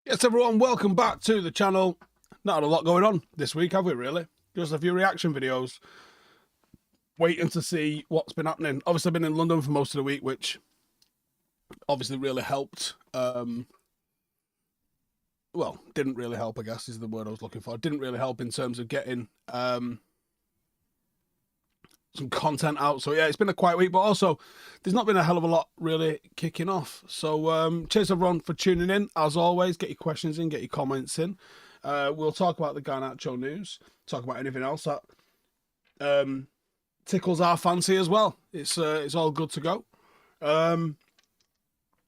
Yes, everyone, welcome back to the channel. Not a lot going on this week, have we, really? Just a few reaction videos. Waiting to see what's been happening. Obviously, I've been in London for most of the week, which obviously really helped. Well, didn't really help, I guess, is the word I was looking for. Didn't really help in terms of getting some content out. So, yeah, it's been a quiet week, but also there's not been a hell of a lot really kicking off. So, cheers, everyone, for tuning in. As always, get your questions in, get your comments in. We'll talk about the Garnacho news, talk about anything else that tickles our fancy as well. It's all good to go. I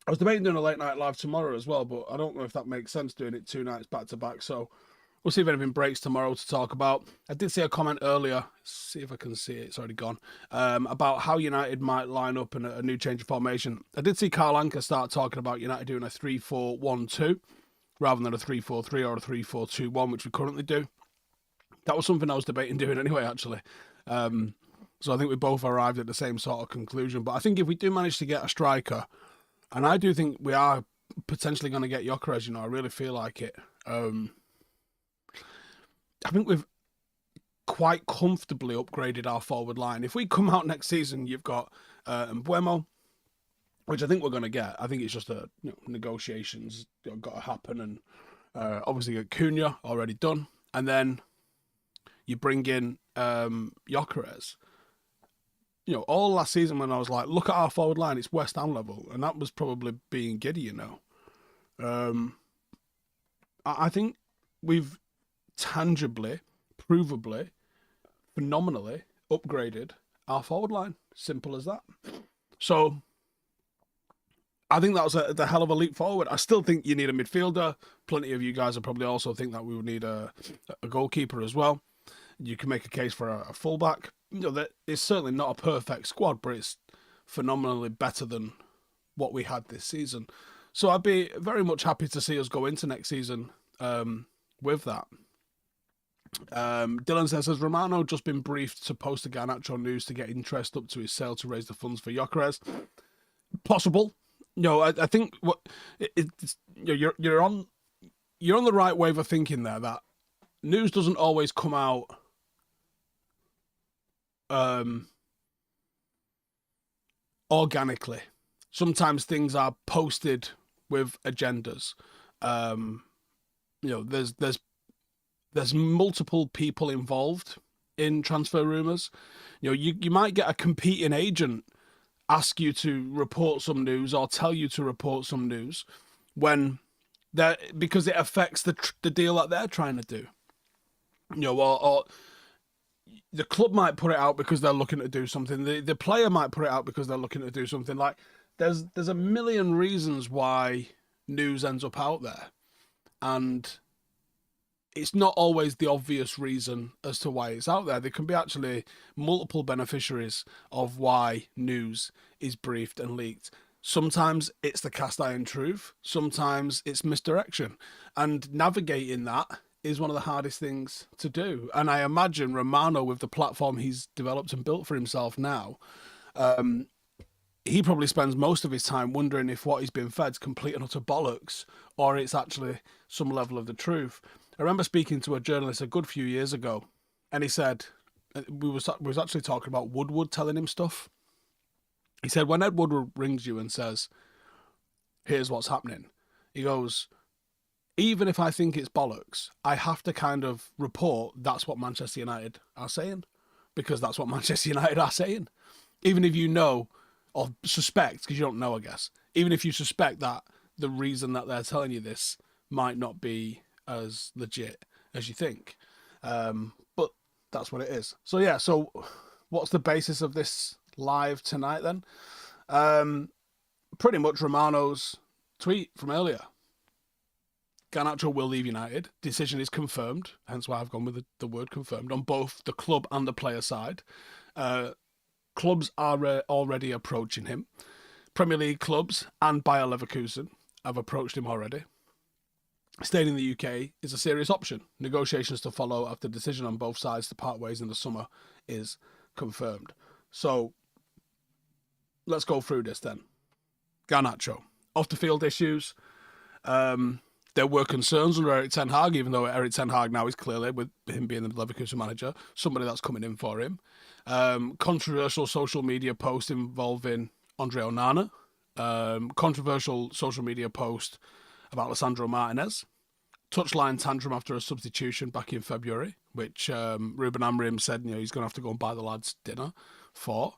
was debating doing a late night live tomorrow as well, but I don't know if that makes sense doing it 2 nights back to back. So we'll see if anything breaks tomorrow to talk about. I did see a comment earlier, see if I can see it, it's already gone, about how United might line up in a new change of formation. I did see Carl Anka start talking about United doing a 3-4-1-2 rather than a 3-4-3 or a 3-4-2-1, which we currently do. That was something I was debating doing anyway, actually. So I think we both arrived at the same sort of conclusion. But I think if we do manage to get a striker, and I do think we are potentially going to get Gyökeres, you know, I really feel like it. I think we've quite comfortably upgraded our forward line. If we come out next season, you've got Mbeumo, which I think we're going to get. I think it's just negotiations got to happen, and obviously got Cunha already done, and then you bring in Gyökeres. You know, all last season when I was like, look at our forward line, it's West Ham level, and that was probably being giddy, you know. I think we've tangibly, provably, phenomenally upgraded our forward line. Simple as that. So I think that was the hell of a leap forward. I still think you need a midfielder. Plenty of you guys will probably also think that we would need a goalkeeper as well. You can make a case for a fullback. You know, that it's certainly not a perfect squad, but it's phenomenally better than what we had this season. So I'd be very much happy to see us go into next season with that. Dylan says, has Romano just been briefed to post the Garnacho news to get interest up to his sale to raise the funds for Gyökeres? Possible. No, I think what it's, you're on the right wave of thinking there. That news doesn't always come out organically. Sometimes things are posted with agendas. You know, there's multiple people involved in transfer rumors. You know, you might get a competing agent ask you to report some news or tell you to report some news when because it affects the deal that they're trying to do. You know, or the club might put it out because they're looking to do something. The player might put it out because they're looking to do something. Like there's a million reasons why news ends up out there, and it's not always the obvious reason as to why it's out there. There can be actually multiple beneficiaries of why news is briefed and leaked. Sometimes it's the cast iron truth. Sometimes it's misdirection, and navigating that is one of the hardest things to do. And I imagine Romano, with the platform he's developed and built for himself now, he probably spends most of his time wondering if what he's been fed is complete and utter bollocks, or it's actually some level of the truth. I remember speaking to a journalist a good few years ago, and he said, we was actually talking about Woodward telling him stuff. He said, when Ed Woodward rings you and says, here's what's happening, he goes, even if I think it's bollocks, I have to kind of report that's what Manchester United are saying, because that's what Manchester United are saying. Even if you know or suspect, because you don't know, I guess, even if you suspect that the reason that they're telling you this might not be as legit as you think. But that's what it is. So, yeah, so what's the basis of this live tonight then? Pretty much Romano's tweet from earlier. Garnacho will leave United. Decision is confirmed, hence why I've gone with the word confirmed, on both the club and the player side. Clubs are already approaching him. Premier League clubs and Bayer Leverkusen have approached him already. Staying in the UK is a serious option. Negotiations to follow after decision on both sides to part ways in the summer is confirmed. So let's go through this then. Garnacho. Off the field issues. there were concerns under Erik ten Hag, even though Erik ten Hag now is clearly, with him being the Leverkusen manager, somebody that's coming in for him. Controversial social media post involving Andre Onana. Controversial social media post about Alessandro Martinez. Touchline tantrum after a substitution back in February, which Ruben Amorim said he's going to have to go and buy the lads dinner for.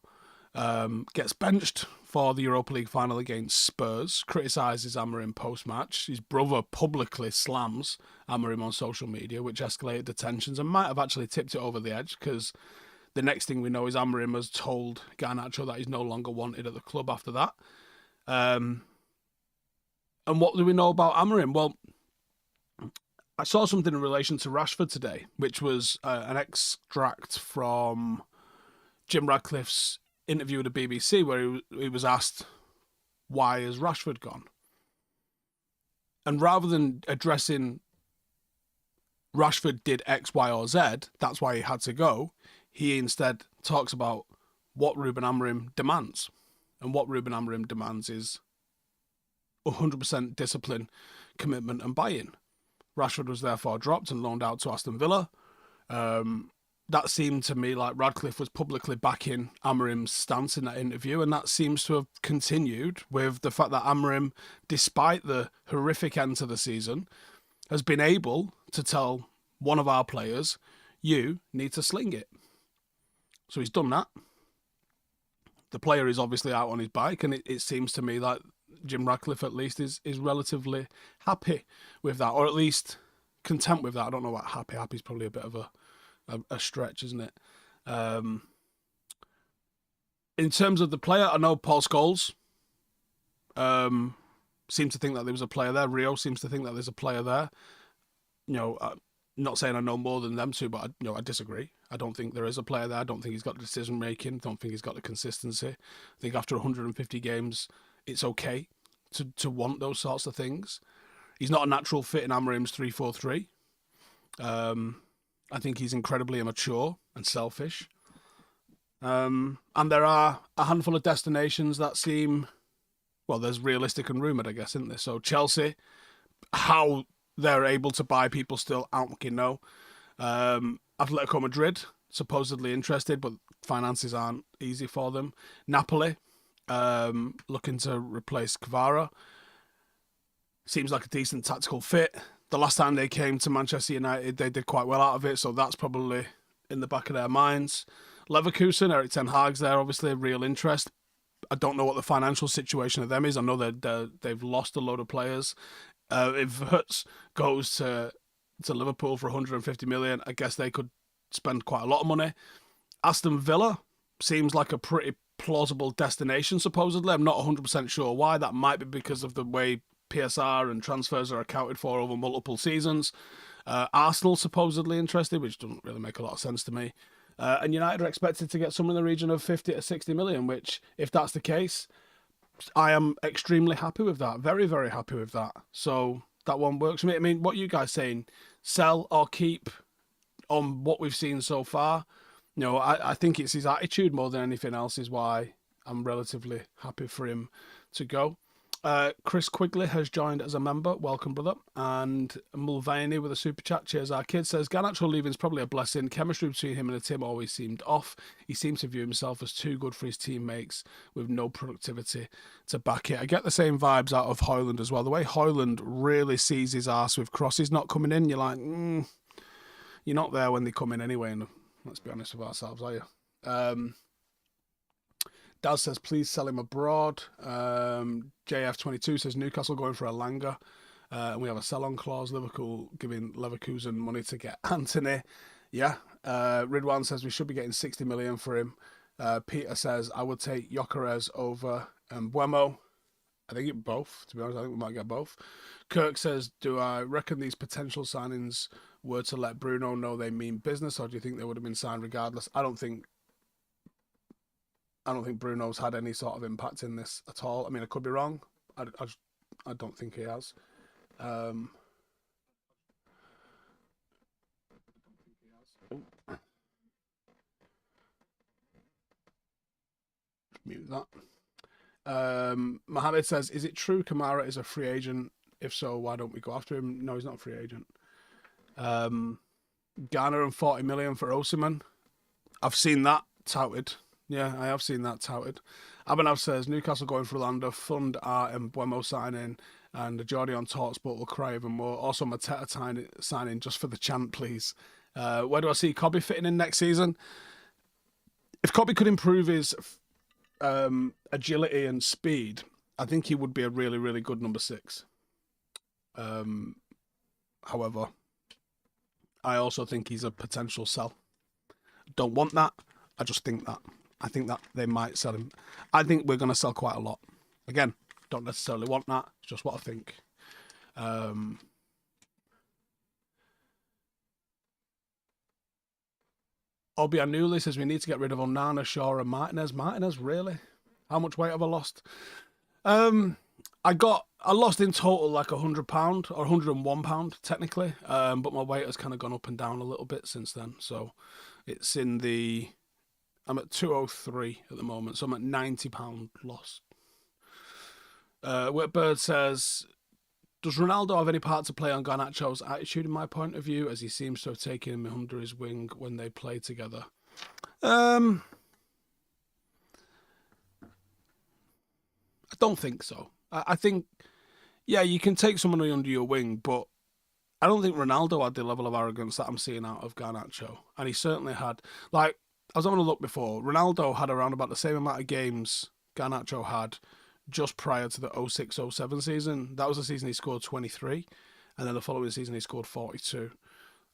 Gets benched for the Europa League final against Spurs, criticises Amorim post-match. His brother publicly slams Amorim on social media, which escalated the tensions and might have actually tipped it over the edge, because the next thing we know is Amorim has told Garnacho that he's no longer wanted at the club after that. And what do we know about Amorim? Well, I saw something in relation to Rashford today, which was an extract from Jim Radcliffe's interview with the BBC, where he was asked, why has Rashford gone? And rather than addressing Rashford did X, Y, or Z, that's why he had to go, he instead talks about what Ruben Amorim demands. And what Ruben Amorim demands is 100% discipline, commitment, and buy-in. Rashford was therefore dropped and loaned out to Aston Villa. That seemed to me like Radcliffe was publicly backing Amorim's stance in that interview, and that seems to have continued with the fact that Amorim, despite the horrific end to the season, has been able to tell one of our players, you need to sling it. So he's done that. The player is obviously out on his bike, and it seems to me like Jim Radcliffe at least is relatively happy with that, or at least content with that. I don't know what happy. Happy is probably a bit of a stretch, isn't it? In terms of the player, I know Paul Scholes seemed to think that there was a player there. Rio seems to think that there's a player there. Not saying I know more than them two, but I disagree. I don't think there is a player there. I don't think he's got the decision making. I don't think he's got the consistency. I think after 150 games, it's okay to want those sorts of things. He's not a natural fit in Amorim's 3-4-3. I think he's incredibly immature and selfish. And there are a handful of destinations that seem, well, there's realistic and rumoured, I guess, isn't there? So Chelsea, how they're able to buy people still, I don't fucking know. Atletico Madrid, supposedly interested, but finances aren't easy for them. Napoli, looking to replace Kvara. Seems like a decent tactical fit. The last time they came to Manchester United, they did quite well out of it, so that's probably in the back of their minds. Leverkusen, Erik ten Hag's there, obviously a real interest. I don't know what the financial situation of them is. I know they've lost a load of players. If Hutz goes to Liverpool for 150 million, I guess they could spend quite a lot of money. Aston Villa seems like a pretty plausible destination, supposedly. I'm not 100% sure why. That might be because of the way PSR and transfers are accounted for over multiple seasons. Arsenal supposedly interested, which doesn't really make a lot of sense to me. And United are expected to get somewhere in the region of 50 to 60 million, which, if that's the case, I am extremely happy with that. Very, very happy with that. So that one works for me. I mean, what are you guys saying? Sell or keep on what we've seen so far? I think it's his attitude more than anything else is why I'm relatively happy for him to go. Chris Quigley has joined as a member. Welcome, brother. And Mulvaney with a super chat. Cheers, our kid. Says, Garnacho leaving is probably a blessing. Chemistry between him and the team always seemed off. He seems to view himself as too good for his teammates with no productivity to back it. I get the same vibes out of Højlund as well. The way Højlund really sees his arse with crosses not coming in, you're like, you're not there when they come in anyway. And let's be honest with ourselves, are you? Daz says, please sell him abroad. JF22 says, Newcastle going for Elanga. And we have a sell-on clause. Liverpool giving Leverkusen money to get Anthony. Yeah. Ridwan says, we should be getting 60 million for him. Peter says, I would take Gyökeres over Mbeumo. I think both, to be honest. I think we might get both. Kirk says, do I reckon these potential signings were to let Bruno know they mean business, or do you think they would have been signed regardless? I don't think Bruno's had any sort of impact in this at all. I mean, I could be wrong. I don't think he has. Mute that. Mohammed says, is it true Kamara is a free agent If so, why don't we go after him? No, he's not a free agent. Garner and 40 million for Osimhen. I've seen that touted. Yeah, I have seen that touted. Abhinav says Newcastle going for Ronaldo, fund our Mbuemo signing, and Jordi on Talksport will cry even more. Also, Mateta signing just for the chant, please. Where do I see Cobby fitting in next season? If Cobby could improve his agility and speed, I think he would be a really, really good number 6. However, I also think he's a potential sell. Don't want that. I just think that. I think that they might sell him. I think we're going to sell quite a lot. Again, don't necessarily want that. It's just what I think. Obi Anuli says we need to get rid of Onana, Shaw, and Martinez. Martinez, really? How much weight have I lost? I lost in total like £100 or £101 technically, but my weight has kind of gone up and down a little bit since then. So it's I'm at 203 at the moment, so I'm at £90 loss. Whitbird says, does Ronaldo have any part to play on Garnacho's attitude in my point of view, as he seems to have taken him under his wing when they play together? I don't think so. I think, yeah, you can take someone under your wing, but I don't think Ronaldo had the level of arrogance that I'm seeing out of Garnacho. And he certainly had, like, I was having a look before, Ronaldo had around about the same amount of games Garnacho had just prior to the 06-07 season. That was the season he scored 23, and then the following season he scored 42.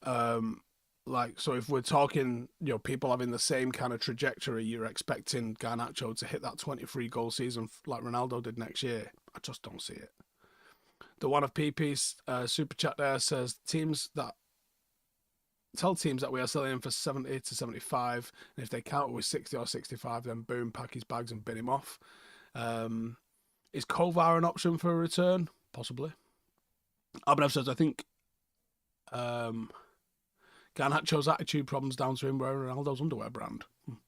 So if we're talking, people having the same kind of trajectory, you're expecting Garnacho to hit that 23 goal season like Ronaldo did next year. I just don't see it. The one of PP's super chat there says tell teams that we are selling him for 70 to 75, and if they count with 60 or 65, then boom, pack his bags and bin him off. Is Kovar an option for a return? Possibly. Abhinav says, I think Garnacho's attitude problems down to him wearing Ronaldo's underwear brand.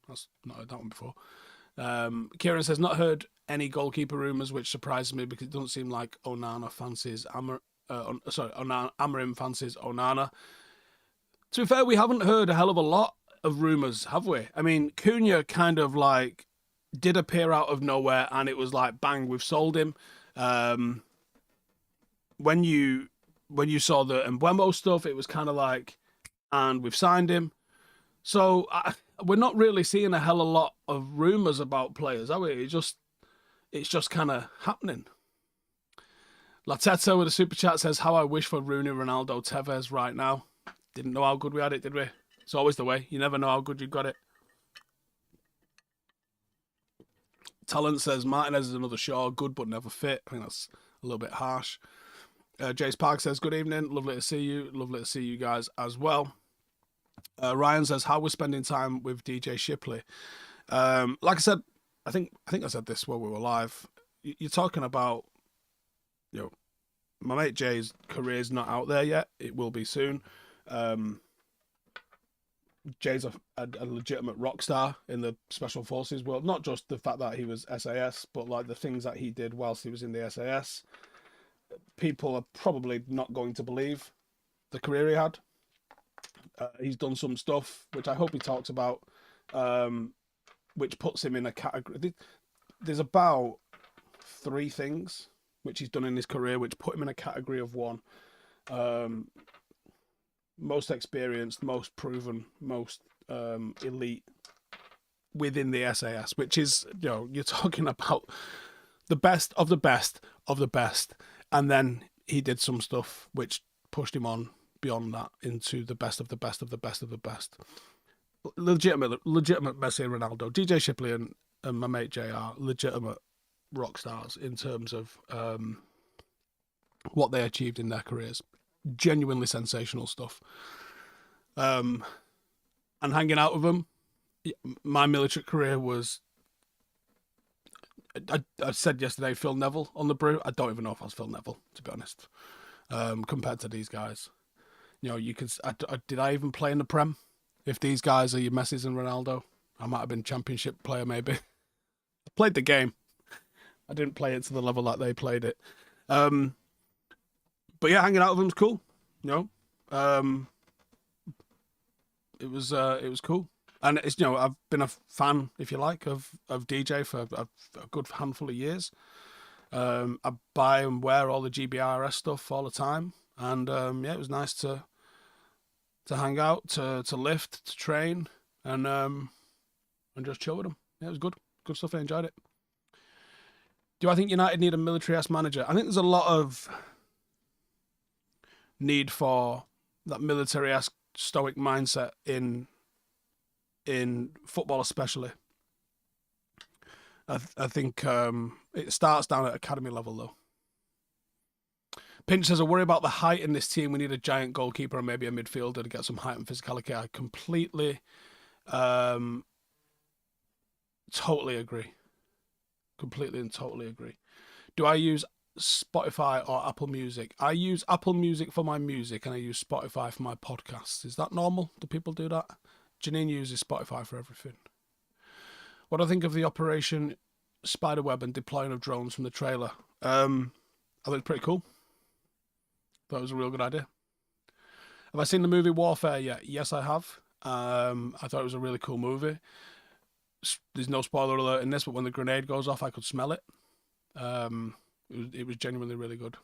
That's not heard that one before. Kieran says, not heard any goalkeeper rumours, which surprises me because it doesn't seem like Amorim fancies Onana. To be fair, we haven't heard a hell of a lot of rumours, have we? I mean, Cunha kind of like did appear out of nowhere, and it was like, bang, we've sold him. When you saw the Mbuemo stuff, it was kind of like, and we've signed him. So we're not really seeing a hell of a lot of rumours about players, are we? It's just kind of happening. Lateta with a super chat says, how I wish for Rooney, Ronaldo, Tevez right now. Didn't know how good we had it, did we? It's always the way. You never know how good you've got it. Talent says, Martinez is another Shaw, good but never fit. I think that's a little bit harsh. Jace Park says, good evening. Lovely to see you. Lovely to see you guys as well. Ryan says, how we're spending time with DJ Shipley. Like I said, I think I said this while we were live. You're talking about, my mate Jay's career's not out there yet. It will be soon. Jay's a legitimate rock star in the Special Forces world. Not just the fact that he was SAS, but like the things that he did whilst he was in the SAS. People are probably not going to believe the career he had. He's done some stuff, which I hope he talks about, which puts him in a category. There's about 3 things which he's done in his career which put him in a category of one. Most experienced, most proven, most elite within the SAS, which is, you're talking about the best of the best of the best. And then he did some stuff which pushed him on beyond that into the best of the best of the best of the best. Legitimate Messi and Ronaldo. DJ Shipley and my mate Jay are legitimate rock stars in terms of what they achieved in their careers. Genuinely sensational stuff. And hanging out with them, my military career was, I said yesterday, Phil Neville on the brew. I don't even know if I was Phil Neville, to be honest, compared to these guys. You can. Did I even play in the Prem? If these guys are your Messis and Ronaldo, I might have been championship player maybe. I played the game. I didn't play it to the level that they played it. But yeah, hanging out with him's cool. You know, it was cool. And it's, you know, I've been a fan, if you like, of DJ for a good handful of years. I buy and wear all the GBRS stuff all the time, and yeah, it was nice to hang out, to lift, to train, and just chill with them. Yeah, it was good stuff. I enjoyed it. Do I think United need a military-ass manager? I think there's a lot of need for that military-ass stoic mindset in football, especially. I think it starts down at academy level, though. Pinch says, I worry about the height in this team. We need a giant goalkeeper and maybe a midfielder to get some height and physicality. I completely, totally agree. Completely and totally agree. Do I use Spotify or Apple Music? I use Apple Music for my music and I use Spotify for my podcasts. Is that normal? Do people do that? Janine uses Spotify for everything. What do I think of the Operation Spiderweb and deploying of drones from the trailer? I think it's pretty cool. Thought it was a real good idea. Have I seen the movie Warfare yet? Yes, I have. I thought it was a really cool movie. There's no spoiler alert in this, but when the grenade goes off, I could smell it. It was genuinely really good.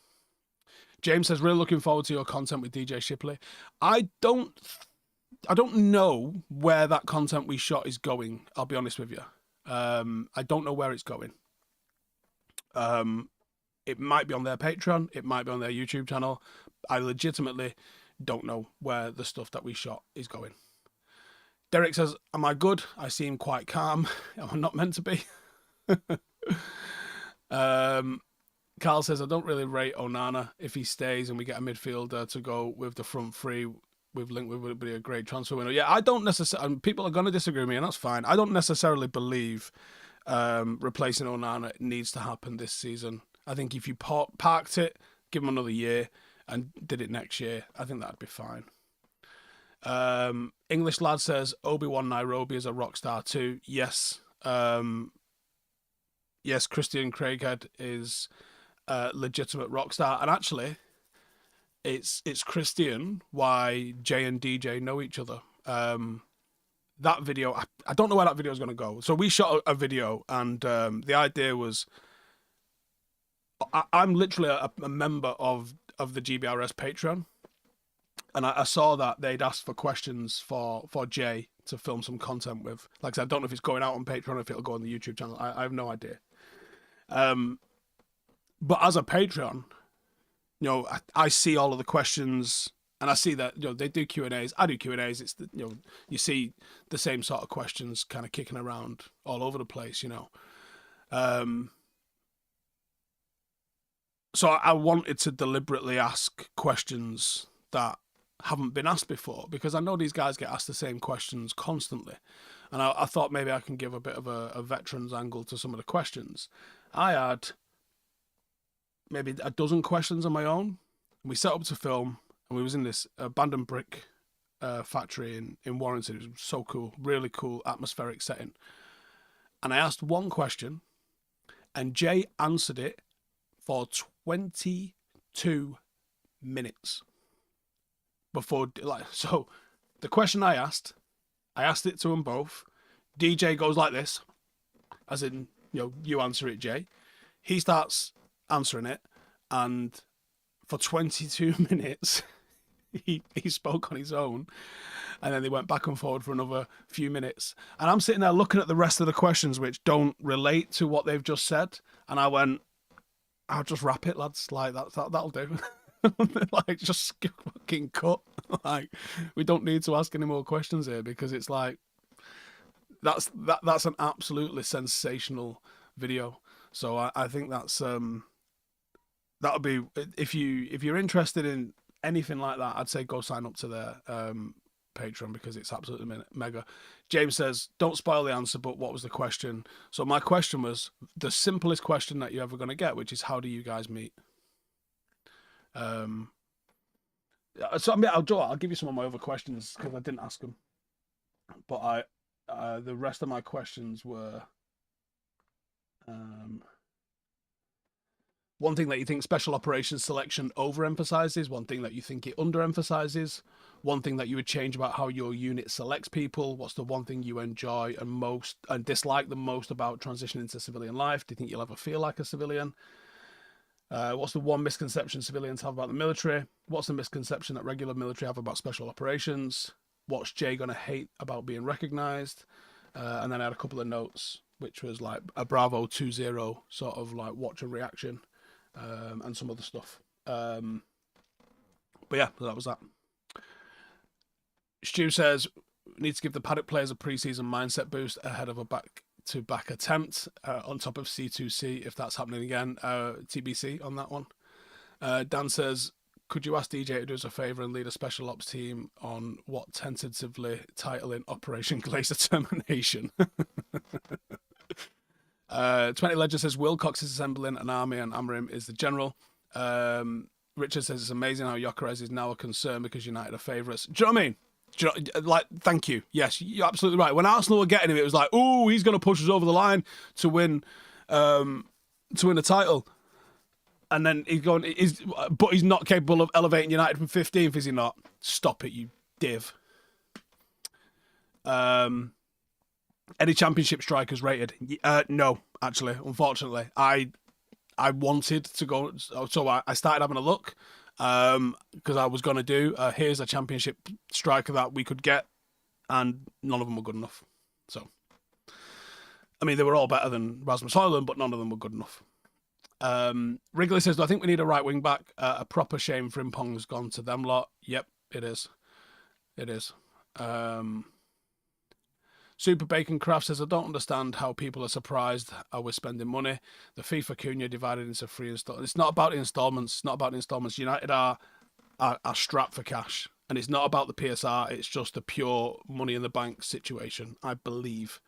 James says, really looking forward to your content with DJ Shipley. I don't know where that content we shot is going. I'll be honest with you. I don't know where it's going. It might be on their Patreon. It might be on their YouTube channel. I legitimately don't know where the stuff that we shot is going. Derek says, am I good? I seem quite calm. Am I not meant to be? Carl says, I don't really rate Onana. If he stays and we get a midfielder to go with the front three, with Link, would be a great transfer window. Yeah, I don't necessarily, people are going to disagree with me, and that's fine. I don't necessarily believe replacing Onana needs to happen this season. I think if you parked it, give him another year, and did it next year, I think that'd be fine. English lad says, Obi-Wan Nairobi is a rock star too. Yes. Yes, Christian Craighead is a legitimate rock star. And actually, it's Christian why Jay and DJ know each other. That video, I don't know where that video is going to go. So we shot a video, and the idea was, I'm literally a member of the GBRS Patreon, and I saw that they'd asked for questions for Jay to film some content with. Like I said, I don't know if it's going out on Patreon or if it'll go on the YouTube channel. I have no idea. But as a Patreon, you know, I see all of the questions, and I see that, you know, they do Q&As. I do Q&As. It's the, you know, you see the same sort of questions kind of kicking around all over the place, you know. So I wanted to deliberately ask questions that haven't been asked before, because I know these guys get asked the same questions constantly, and I thought maybe I can give a bit of a veteran's angle to some of the questions. I had maybe a dozen questions on my own. We set up to film, and we was in this abandoned brick factory in Warrington. It was so cool, really cool atmospheric setting. And I asked one question, and Jay answered it for 22 minutes before, like, so the question I asked it to them both. DJ goes like this, as in, you know, you answer it, Jay. He starts answering it, and for 22 minutes he spoke on his own, and then they went back and forward for another few minutes, and I'm sitting there looking at the rest of the questions which don't relate to what they've just said, and I went, I'll just wrap it, lads. Like that'll do. Like, just fucking cut. Like, we don't need to ask any more questions here, because it's like that's an absolutely sensational video. So I think that's that'll be, if you're interested in anything like that, I'd say go sign up to their Patreon, because it's absolutely mega. James says, don't spoil the answer, but what was the question? So my question was the simplest question that you're ever going to get, which is, how do you guys meet? So I mean, I'll give you some of my other questions, because I didn't ask them, but the rest of my questions were, One thing that you think special operations selection overemphasizes, one thing that you think it underemphasizes, one thing that you would change about how your unit selects people. What's the one thing you enjoy and dislike the most about transitioning into civilian life? Do you think you'll ever feel like a civilian? What's the one misconception civilians have about the military? What's the misconception that regular military have about special operations? What's Jay gonna hate about being recognized? And then I had a couple of notes, which was like a Bravo 2-0 sort of like watch and reaction. And some other stuff. But yeah, that was that. Stu says, need to give the Paddock players a pre-season mindset boost ahead of a back-to-back attempt on top of C2C, if that's happening again. TBC on that one. Dan says, could you ask DJ to do us a favour and lead a special ops team on what tentatively titling Operation Glazer Termination? 20 Ledger says Wilcox is assembling an army and Amarim is the general. Richard says it's amazing how Gyökeres is now a concern because United are favourites. Do you know what I mean? Thank you. Yes, you're absolutely right. When Arsenal were getting him, it was like, oh, he's going to push us over the line to win a title. And then but he's not capable of elevating United from 15th, is he not? Stop it, you div. Any championship strikers rated? No, actually, unfortunately. I wanted to go, so I started having a look because I was going to do, here's a championship striker that we could get, and none of them were good enough. So, I mean, they were all better than Rasmus Højlund, but none of them were good enough. Wrigley says, do I think we need a right wing back? A proper shame Frimpong's gone to them lot. Yep, it is. It is. Super Bacon Craft says, I don't understand how people are surprised how we're spending money. The FIFA Cunha divided into 3 installments. It's not about the installments. It's not about the installments. United are strapped for cash. And it's not about the PSR. It's just a pure money in the bank situation, I believe.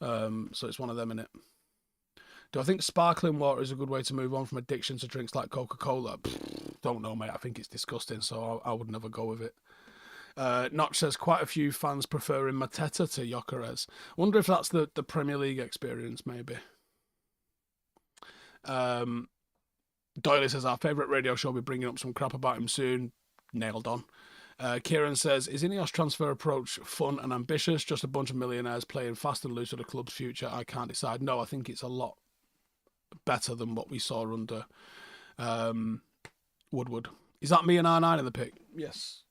So it's one of them, innit? Do I think sparkling water is a good way to move on from addiction to drinks like Coca-Cola? Don't know, mate. I think it's disgusting, so I would never go with it. Notch says quite a few fans preferring Mateta to Gyökeres. Wonder if that's the Premier League experience, maybe. Doyley says our favourite radio show will be bringing up some crap about him soon. Nailed on. Kieran says, is Ineos transfer approach fun and ambitious? Just a bunch of millionaires playing fast and loose for the club's future? I can't decide. No, I think it's a lot better than what we saw under Woodward. Is that me and R9 in the pick? Yes.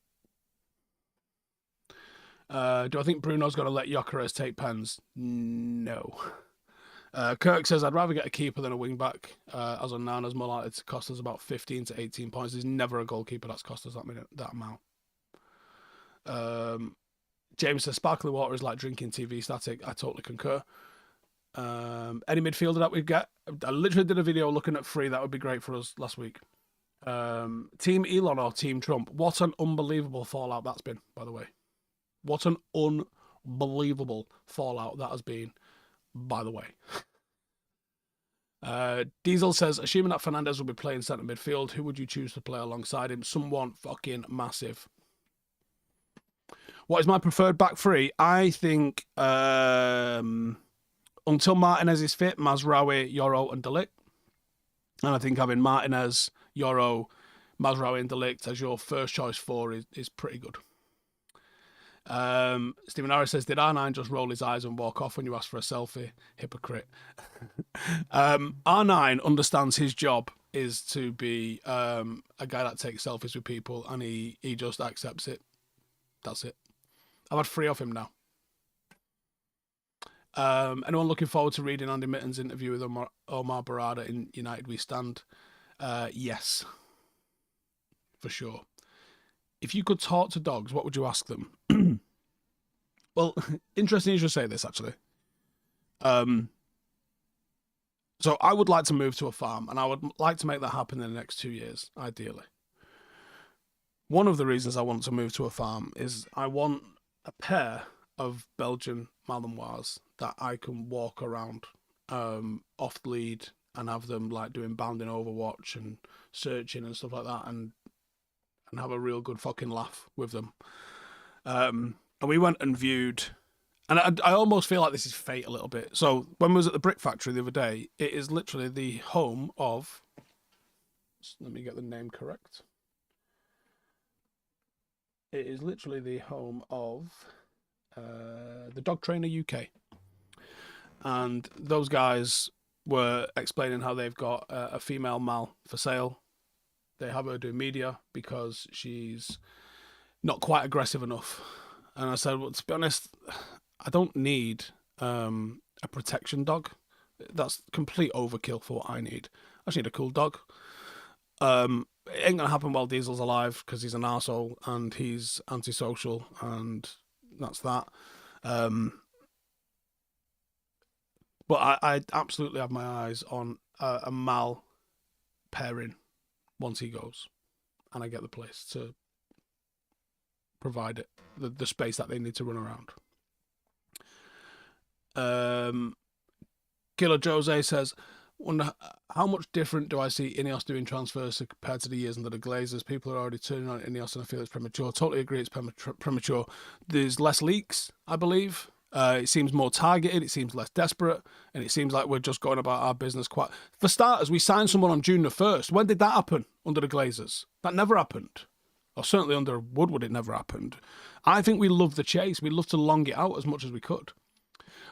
Do I think Bruno's going to let Gyökeres take pens? No. Kirk says, I'd rather get a keeper than a wing-back, as Onana's more likely to cost us about 15 to 18 points. There's never a goalkeeper that's cost us that amount. James says, sparkling water is like drinking TV static. I totally concur. Any midfielder that we get? I literally did a video looking at 3 that would be great for us last week. Team Elon or Team Trump? What an unbelievable fallout that's been, by the way. What an unbelievable fallout that has been, by the way. Diesel says, assuming that Fernandes will be playing centre midfield, who would you choose to play alongside him? Someone fucking massive. What is my preferred back 3? I think until Martinez is fit, Mazraoui, Yoro and De Ligt. And I think having Martinez, Yoro, Mazraoui and De Ligt as your first choice 4 is pretty good. Stephen Harris says, did R9 just roll his eyes and walk off when you asked for a selfie? Hypocrite. R9 understands his job is to be a guy that takes selfies with people, and he just accepts it. That's it. I've had 3 of him now. Anyone looking forward to reading Andy Mitten's interview with Omar Barada in United We Stand? Yes. For sure. If you could talk to dogs, what would you ask them? Well, interesting you should say this, actually. So I would like to move to a farm, and I would like to make that happen in the next 2 years, ideally. One of the reasons I want to move to a farm is I want a pair of Belgian Malinois that I can walk around off lead and have them like doing bounding overwatch and searching and stuff like that, and have a real good fucking laugh with them. And we went and viewed, and I almost feel like this is fate a little bit. So when we was at the Brick Factory the other day, it is literally the home of Let me get the name correct. It is literally the home of the Dog Trainer UK. And those guys were explaining how they've got a female Mal for sale. They have her do media because she's not quite aggressive enough. And I said, well, to be honest, I don't need a protection dog. That's complete overkill for what I need. I just need a cool dog. It ain't gonna happen while Diesel's alive because he's an arsehole and he's antisocial, and that's that. But I absolutely have my eyes on a Mal pairing once he goes, and I get the place to provide it the space that they need to run around. Killer Jose says, wonder how much different do I see Ineos doing transfers compared to the years under the Glazers? People are already turning on Ineos, and I feel it's premature. Totally agree, it's premature. There's less leaks, I believe. It seems more targeted, it seems less desperate, and it seems like we're just going about our business quite... For starters, we signed someone on June the 1st. When did that happen under the Glazers? That never happened. Or certainly under Woodward, it never happened. I think we love the chase. We love to long it out as much as we could.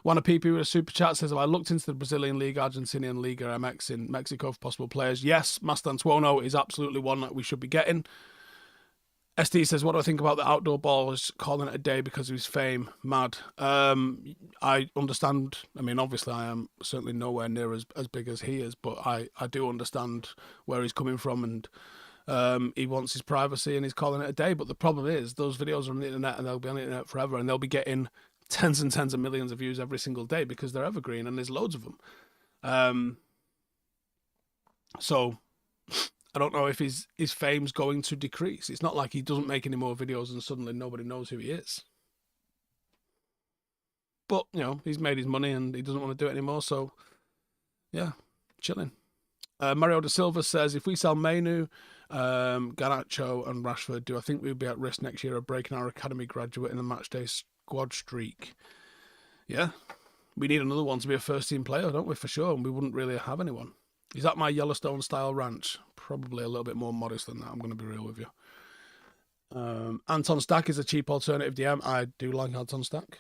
One of PP with a super chat says, have I looked into the Brazilian League, Argentinian Liga MX in Mexico for possible players? Yes, Mastantuono is absolutely one that we should be getting. ST says, what do I think about the outdoor ballers calling it a day because of his fame? Mad. I understand. I mean, obviously, I am certainly nowhere near as big as he is, but I do understand where he's coming from, and he wants his privacy and he's calling it a day. But the problem is, those videos are on the internet and they'll be on the internet forever, and they'll be getting tens and tens of millions of views every single day because they're evergreen and there's loads of them. So I don't know if his fame's going to decrease. It's not like he doesn't make any more videos and suddenly nobody knows who he is. But, you know, he's made his money and he doesn't want to do it anymore. So, yeah, chilling. Mario da Silva says, if we sell Mainu, Garnacho and Rashford, do I think we'll be at risk next year of breaking our academy graduate in the matchday squad streak? Yeah, we need another one to be a first-team player, don't we, for sure? And we wouldn't really have anyone. Is that my Yellowstone-style ranch? Probably a little bit more modest than that, I'm going to be real with you. Anton Stack is a cheap alternative DM. I do like Anton Stack.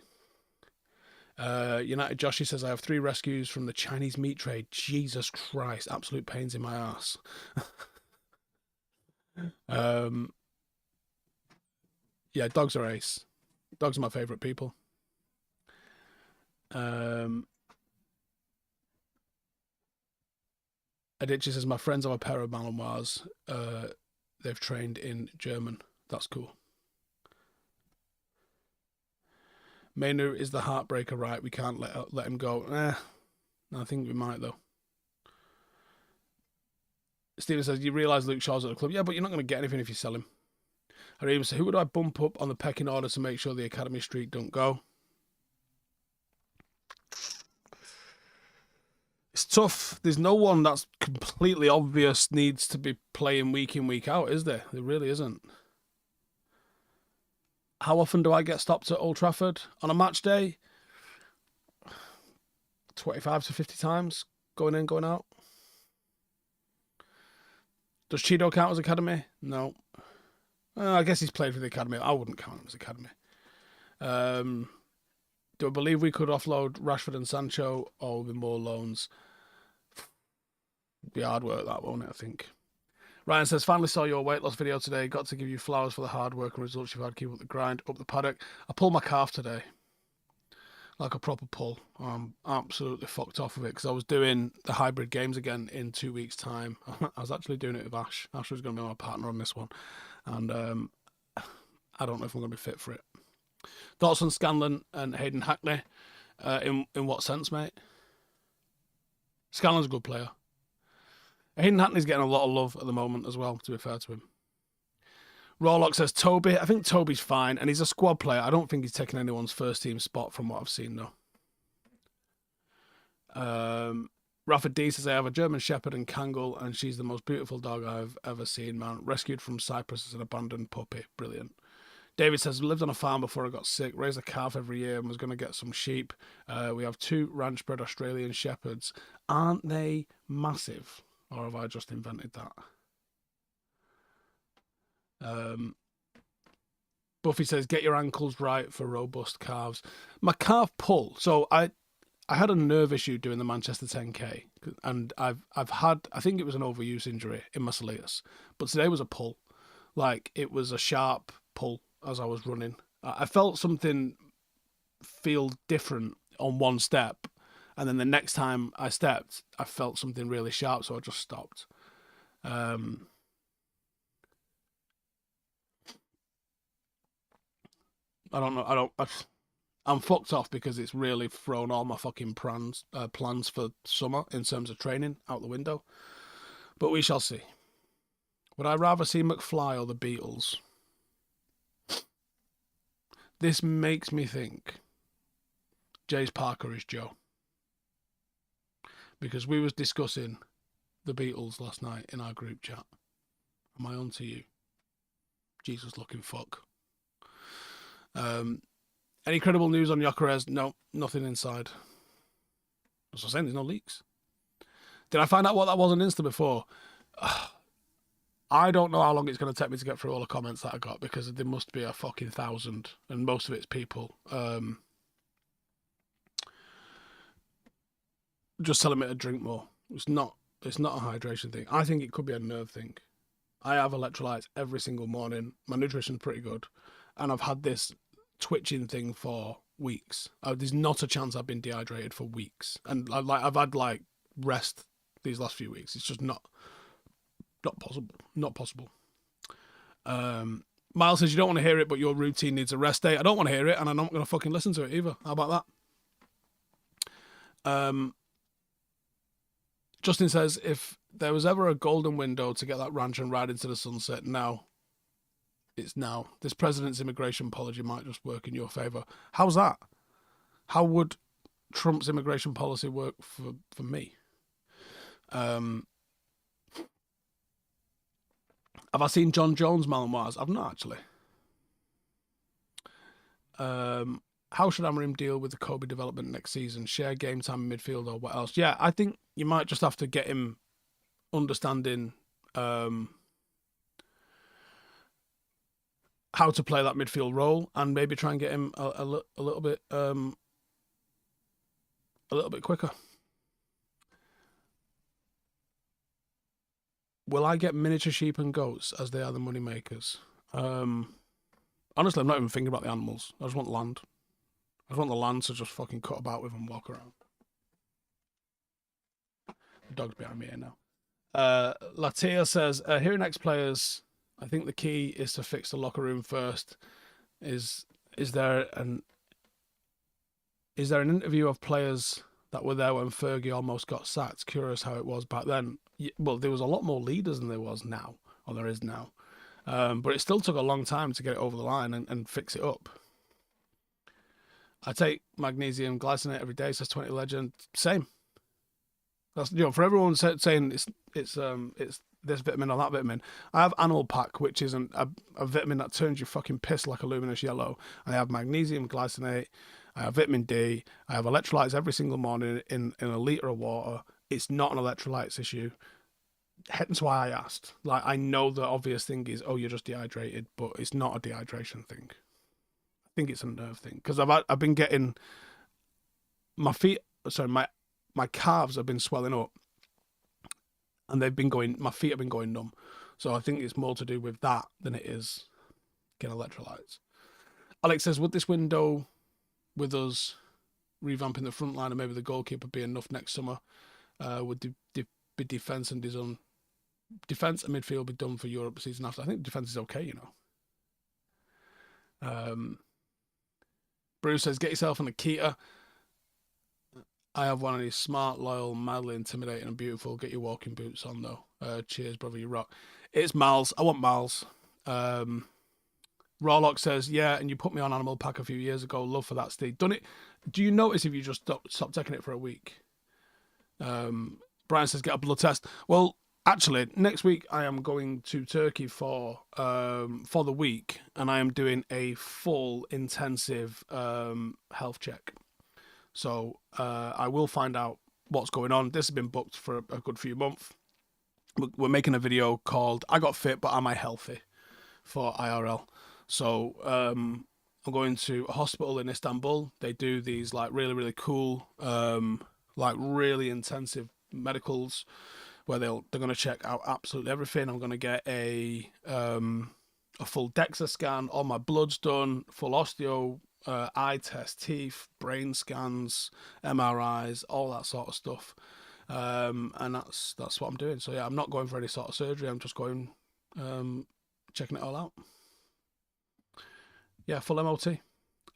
United Joshy says, I have 3 rescues from the Chinese meat trade. Jesus Christ, absolute pains in my ass. Yeah, dogs are ace. Dogs are my favourite people. Adichie says, my friends have a pair of Malinois. They've trained in German. That's cool. Mainu is the heartbreaker, right? We can't let him go. I think we might, though. Steven says, you realise Luke Shaw's at the club? Yeah, but you're not going to get anything if you sell him. I even say, who would I bump up on the pecking order to make sure the academy streak don't go? It's tough. There's no one that's completely obvious needs to be playing week in, week out, is there? There really isn't. How often do I get stopped at Old Trafford on a match day? 25 to 50 times, going in, going out. Does Cheeto count as academy? No. I guess he's played for the academy. I wouldn't count him as academy. Do I believe we could offload Rashford and Sancho, or with more loans? Be hard work, that, won't it, I think. Ryan says, finally saw your weight loss video today. Got to give you flowers for the hard work and results you've had. Keep up the grind. Up the paddock. I pulled my calf today. Like a proper pull. I'm absolutely fucked off of it because I was doing the hybrid games again in 2 weeks' time. I was actually doing it with Ash. Ash was going to be my partner on this one. And I don't know if I'm going to be fit for it. Thoughts on Scanlon and Hayden Hackney? In what sense, mate? Scanlon's a good player. Hayden Hackney's getting a lot of love at the moment as well, to be fair to him. Rawlock says Toby. I think Toby's fine, and he's a squad player. I don't think he's taking anyone's first team spot from what I've seen, though. Rafa D says, I have a German Shepherd and Kangol, and she's the most beautiful dog I've ever seen, man. Rescued from Cyprus as an abandoned puppy. Brilliant. David says, lived on a farm before I got sick, raised a calf every year and was going to get some sheep. We have 2 ranch-bred Australian Shepherds. Aren't they massive? Or have I just invented that? Um, Buffy says, get your ankles right for robust calves. My calf pull. So I had a nerve issue doing the Manchester 10K, and I've had, I think it was an overuse injury in my soleus, but today was a pull. Like, it was a sharp pull as I was running. I felt something feel different on one step, and then the next time I stepped, I felt something really sharp, so I just stopped. Um, I don't know. I'm fucked off because it's really thrown all my fucking plans for summer in terms of training out the window. But we shall see. Would I rather see McFly or the Beatles? This makes me think Jace Parker is Joe. Because we was discussing the Beatles last night in our group chat. Am I on to you? Jesus looking fuck. Any credible news on Gyökeres? No, nothing inside. As I was saying, there's no leaks. Did I find out what that was on Insta before? I don't know how long it's going to take me to get through all the comments that I got, because there must be a fucking 1,000, and most of it's people just telling me to drink more. It's not a hydration thing. I think it could be a nerve thing. I have electrolytes every single morning. My nutrition's pretty good, and I've had this twitching thing for weeks. There's not a chance I've been dehydrated for weeks, and I've had like rest these last few weeks. It's just not possible. Not possible. Miles says you don't want to hear it, but your routine needs a rest day. I don't want to hear it, and I'm not going to fucking listen to it either. How about that? Justin says, if there was ever a golden window to get that ranch and ride into the sunset, now it's now. This president's immigration policy might just work in your favour. How's that? How would Trump's immigration policy work for me? Have I seen John Jones' memoirs? I've not, actually. How should Amorim deal with the Kobe development next season? Share game time in midfield or what else? Yeah, I think you might just have to get him understanding how to play that midfield role, and maybe try and get him a little bit quicker. Will I get miniature sheep and goats as they are the money makers? Honestly, I'm not even thinking about the animals. I just want land. I just want the land to just fucking cut about with and walk around. The dog's behind me here now. Latia says, hearing ex-players, I think the key is to fix the locker room first. Is there an interview of players that were there when Fergie almost got sacked? Curious how it was back then. Well, there was a lot more leaders than there was now, or there is now. But it still took a long time to get it over the line and fix it up. I take magnesium glycinate every day, says 20 Legend. Same. That's, for everyone saying it's this vitamin or that vitamin. I have Animal Pack, which is a vitamin that turns your fucking piss like a luminous yellow. I have magnesium glycinate. I have vitamin D. I have electrolytes every single morning in a litre of water. It's not an electrolytes issue. Hence why I asked. Like, I know the obvious thing is, oh, you're just dehydrated, but it's not a dehydration thing. I think it's a nerve thing, because I've been getting my calves have been swelling up, and my feet have been going numb. So I think it's more to do with that than it is getting electrolytes. Alex says, would this window with us revamping the front line and maybe the goalkeeper be enough next summer? Would be defence and midfield be done for Europe season after? I think defence is okay, Bruce says, get yourself an Akita. I have one, and he's smart, loyal, mildly intimidating, and beautiful. Get your walking boots on, though. Cheers, brother, you rock. It's Miles. I want Miles. Rawlock says, yeah, and you put me on Animal Pack a few years ago. Love for that, Steve. Done it. Do you notice if you just stop taking it for a week? Brian says, get a blood test. Well, actually, next week I am going to Turkey for the week, and I am doing a full intensive health check. So I will find out what's going on. This has been booked for a good few months. We're making a video called I Got Fit, but Am I Healthy? for IRL. So I'm going to a hospital in Istanbul. They do these like really, really cool, like really intensive medicals where they're going to check out absolutely everything. I'm going to get a full DEXA scan, all my blood's done, full osteo, eye test, teeth, brain scans, MRIs, all that sort of stuff. And that's what I'm doing. So yeah, I'm not going for any sort of surgery. I'm just going, checking it all out. Yeah, full MOT.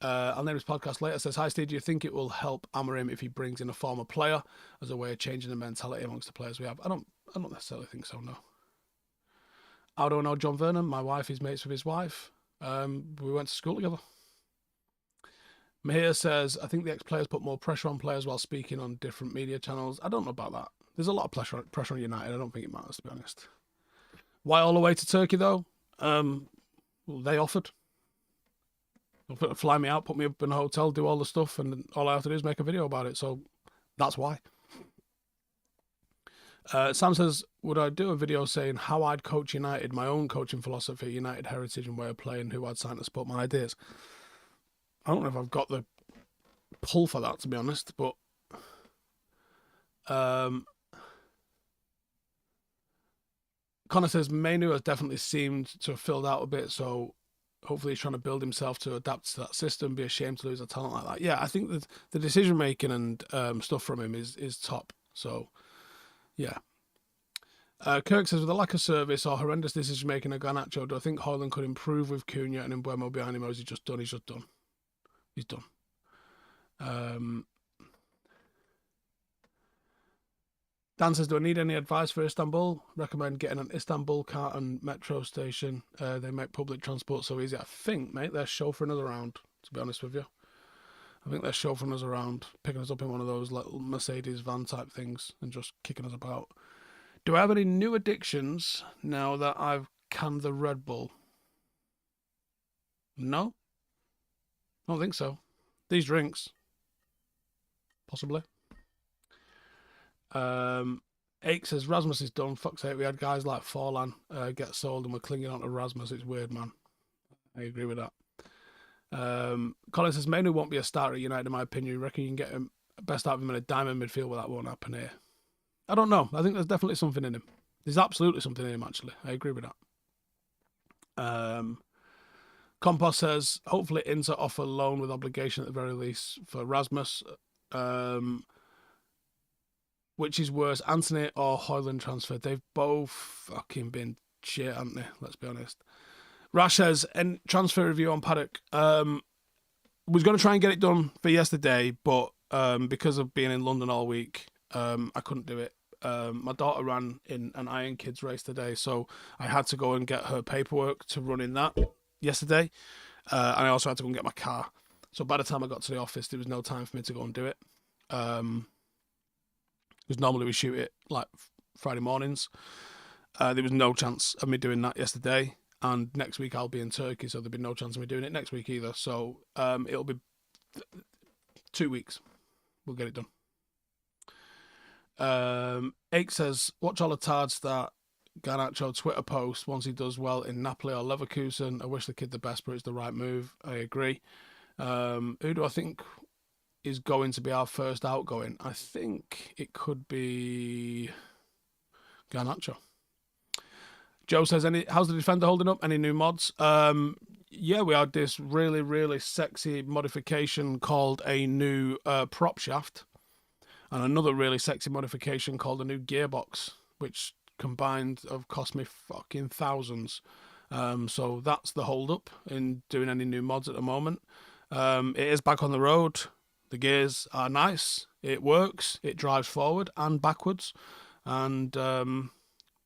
I'll name this podcast later. It says, hi Steve, do you think it will help Amorim if he brings in a former player as a way of changing the mentality amongst the players we have? I don't necessarily think so, no. I don't know John Vernon. My wife is mates with his wife. We went to school together. Mahir says, I think the ex-players put more pressure on players while speaking on different media channels. I don't know about that. There's a lot of pressure on United. I don't think it matters, to be honest. Why all the way to Turkey, though? Well, they offered. Fly me out, put me up in a hotel, do all the stuff, and all I have to do is make a video about it. So that's why. Sam says, would I do a video saying how I'd coach United, my own coaching philosophy, United heritage and way of playing, who I'd sign to support my ideas? I don't know if I've got the pull for that, to be honest, but Connor says Mainu has definitely seemed to have filled out a bit, so hopefully he's trying to build himself to adapt to that system. Be ashamed to lose a talent like that. Yeah, I think that the decision making and stuff from him is top. So yeah. Kirk says, with a lack of service or horrendous decision making of Garnacho, do I think Højlund could improve with Cunha and Mbeumo behind him, or is he just done? He's just done. He's done. Dan says, do I need any advice for Istanbul? Recommend getting an Istanbul car and metro station. They make public transport so easy. I think, mate, they're chauffeuring us around, to be honest with you. I think they're chauffeuring us around, picking us up in one of those little Mercedes van type things and just kicking us about. Do I have any new addictions now that I've canned the Red Bull? No? I don't think so. These drinks. Possibly. Ake says, Rasmus is done. Fuck's sake, we had guys like Forlan get sold and we're clinging on to Rasmus. It's weird, man. I agree with that. Colin says, Mainu won't be a starter at United, in my opinion. You reckon you can get him best out of him in a diamond midfield? Well, that won't happen here. I don't know. I think there's definitely something in him. There's absolutely something in him, actually. I agree with that. Compost says, hopefully Inter offer loan with obligation at the very least for Rasmus. Which is worse, Anthony or Højlund transfer? They've both fucking been shit, haven't they? Let's be honest. Rash says, and transfer review on Paddock. Was going to try and get it done for yesterday, but because of being in London all week, I couldn't do it. My daughter ran in an Iron Kids race today, so I had to go and get her paperwork to run in that yesterday. And I also had to go and get my car. So by the time I got to the office, there was no time for me to go and do it. Because normally we shoot it like Friday mornings. There was no chance of me doing that yesterday. And next week I'll be in Turkey, so there'll be no chance of me doing it next week either. So it'll be 2 weeks. We'll get it done. Ake says, watch all the tards that Garnacho Twitter post once he does well in Napoli or Leverkusen. I wish the kid the best, but it's the right move. I agree. Who do I think is going to be our first outgoing? I think it could be Garnacho. Joe says, how's the defender holding up? Any new mods? Yeah, we had this really, really sexy modification called a new prop shaft, and another really sexy modification called a new gearbox, which combined have cost me fucking thousands. So that's the hold up in doing any new mods at the moment. It is back on the road. The gears are nice. It works. It drives forward and backwards, and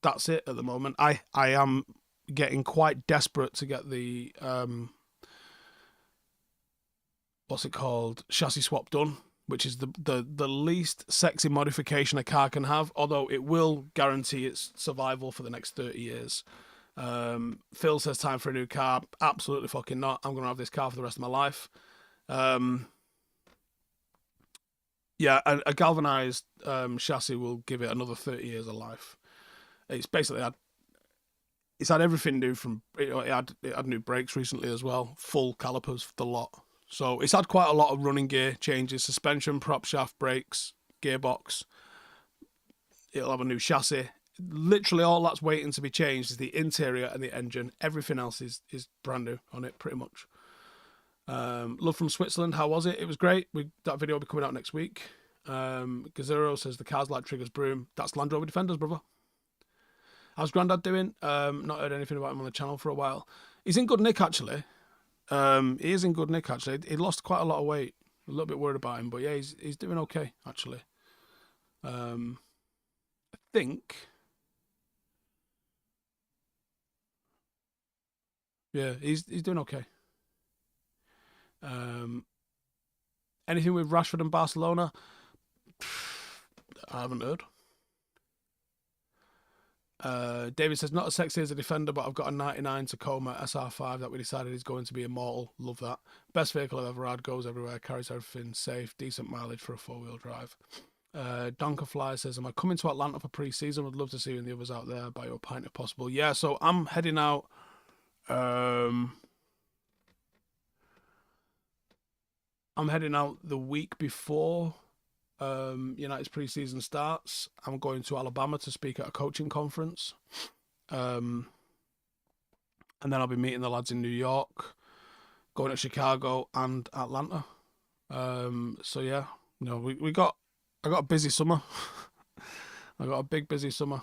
that's it at the moment. I am getting quite desperate to get the what's it called, chassis swap done, which is the least sexy modification a car can have, although it will guarantee its survival for the next 30 years. Phil says time for a new car. Absolutely fucking not. I'm gonna have this car for the rest of my life. Yeah, a galvanized chassis will give it another 30 years of life. It's basically It's had everything new from it had new brakes recently as well, full calipers for the lot. So it's had quite a lot of running gear changes, suspension, prop shaft, brakes, gearbox. It'll have a new chassis. Literally all that's waiting to be changed is the interior and the engine. Everything else is brand new on it, pretty much. Love from Switzerland. How was it? It was great. That video will be coming out next week. Gazero says the car's like Trigger's broom. That's Land Rover Defenders, brother. How's Grandad doing? Not heard anything about him on the channel for a while. He's in good nick, actually. He is in good nick, actually. He lost quite a lot of weight. A little bit worried about him, but yeah, he's doing okay, actually. I think. Yeah, he's doing okay. Anything with Rashford and Barcelona? I haven't heard. David says, not as sexy as a defender, but I've got a 99 Tacoma SR5 that we decided is going to be immortal. Love that. Best vehicle I've ever had, goes everywhere, carries everything, safe, decent mileage for a four-wheel drive. Donkerfly says, am I coming to Atlanta for pre-season? Would love to see you and the others out there. Buy you a pint if possible. Yeah, so I'm heading out. I'm heading out the week before United's pre-season starts. I'm going to Alabama to speak at a coaching conference. And then I'll be meeting the lads in New York, going to Chicago and Atlanta. So yeah, I got a busy summer. I got a big busy summer.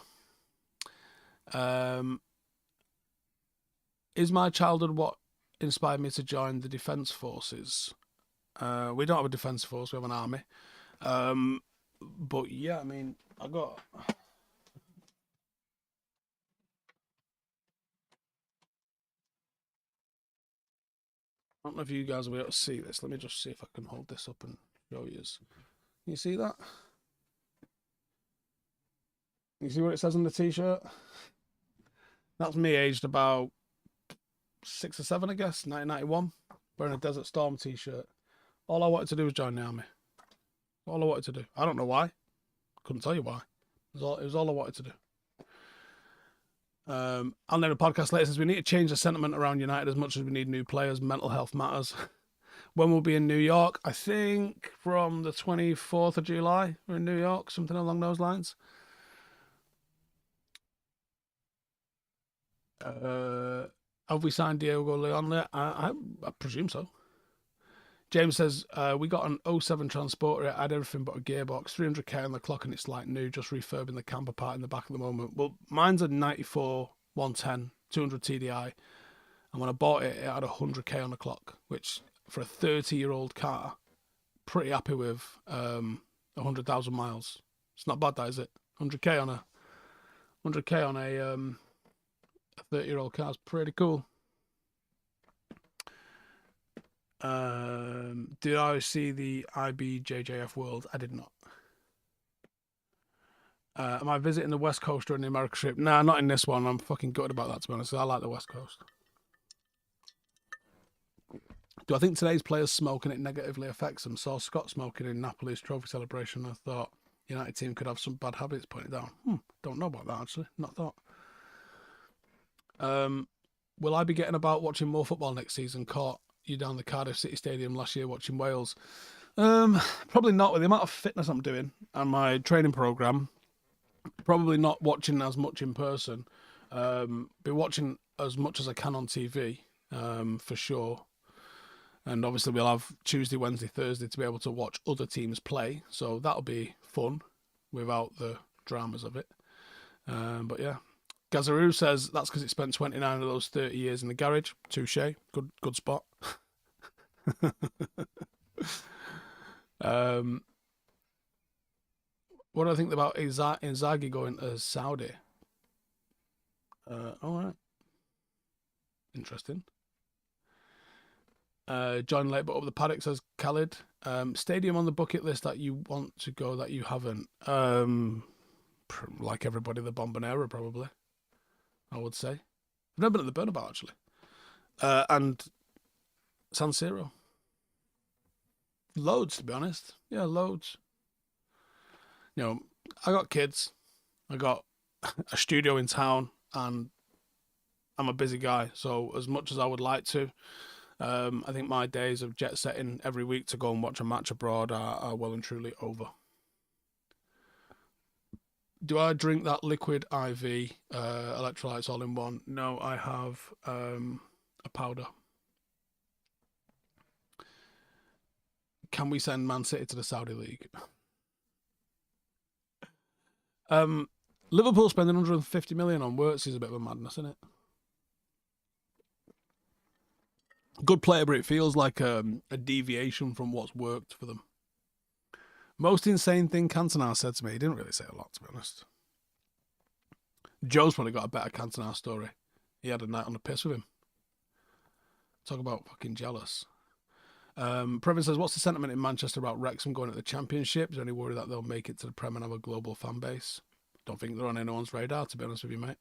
Is my childhood what inspired me to join the Defence Forces? We don't have a defence force, we have an army. But yeah, I mean, I don't know if you guys will be able to see this. Let me just see if I can hold this up and show you. Can you see that? You see what it says on the t-shirt? That's me aged about 6 or 7, I guess, 1991, wearing a Desert Storm t-shirt. All I wanted to do was join the army. All I wanted to do. I don't know why. Couldn't tell you why. It was all I wanted to do. I'll name a podcast later. Says we need to change the sentiment around United as much as we need new players. Mental health matters. When we'll be in New York, I think from the 24th of July, we're in New York, something along those lines. Have we signed Diego Leon? I presume so. James says, we got an 07 Transporter. It had everything but a gearbox, 300k on the clock, and it's like new, just refurbing the camper part in the back at the moment. Well, mine's a 94 110 200 TDI, and when I bought it, it had 100k on the clock, which for a 30-year-old car, pretty happy with 100,000 miles. It's not bad, that is it? 100k on a 30-year-old car is pretty cool. Did I see the IBJJF World? I did not. Am I visiting the West Coast during the America trip? Nah, not in this one. I'm fucking gutted about that, to be honest. I like the West Coast. Do I think today's players smoking it negatively affects them? Saw Scott smoking in Napoli's trophy celebration. I thought United team could have some bad habits. Put it down. Don't know about that, actually. Not thought. Will I be getting about watching more football next season? Caught you down the Cardiff City Stadium last year watching Wales. Probably not, with the amount of fitness I'm doing and my training program. Probably not watching as much in person. Be watching as much as I can on TV, for sure. And obviously we'll have Tuesday, Wednesday, Thursday to be able to watch other teams play. So that'll be fun without the dramas of it. But yeah. Gazaroo says that's because it spent 29 of those 30 years in the garage. Touche. Good spot. What do I think about Inzaghi going to Saudi? All right. Interesting. John Late, but up the paddock, says Khalid. Stadium on the bucket list that you want to go that you haven't. Like everybody, the Bombonera probably. I would say. I've never been at the Bernabeu actually. And San Siro. Loads, to be honest. Yeah, loads. You know, I got kids. I got a studio in town, and I'm a busy guy, so as much as I would like to, I think my days of jet setting every week to go and watch a match abroad are well and truly over. Do I drink that liquid IV electrolytes all in one? No, I have a powder. Can we send Man City to the Saudi League? Liverpool spending 150 million on Wirtz is a bit of a madness, isn't it? Good player, but it feels like a deviation from what's worked for them. Most insane thing Cantona said to me. He didn't really say a lot, to be honest. Joe's probably got a better Cantona story. He had a night on the piss with him. Talk about fucking jealous. Prem says, what's the sentiment in Manchester about Wrexham going to the Championship? Is there any worry that they'll make it to the Prem and have a global fan base? Don't think they're on anyone's radar, to be honest with you, mate.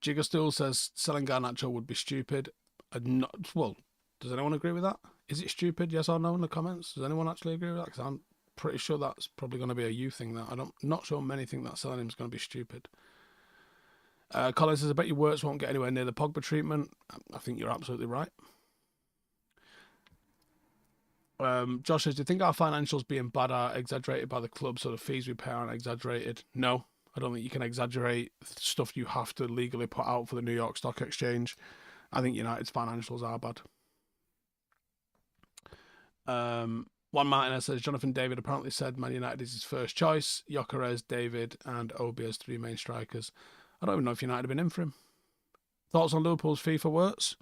Jiggerstool says, selling Garnacho would be stupid. Well, does anyone agree with that? Is it stupid, yes or no, in the comments? Does anyone actually agree with that? Because I'm pretty sure that's probably going to be a you thing. That not sure many think that selling him is going to be stupid. Colin says, I bet your Wirtz won't get anywhere near the Pogba treatment. I think you're absolutely right. Josh says, do you think our financials being bad are exaggerated by the club, so the fees we pay aren't exaggerated? No, I don't think you can exaggerate stuff you have to legally put out for the New York Stock Exchange. I think United's financials are bad. Juan Martinez says, Jonathan David apparently said Man United is his first choice. Gyökeres, David and Obi as three main strikers. I don't even know if United have been in for him. Thoughts on Liverpool's fee for Wirtz?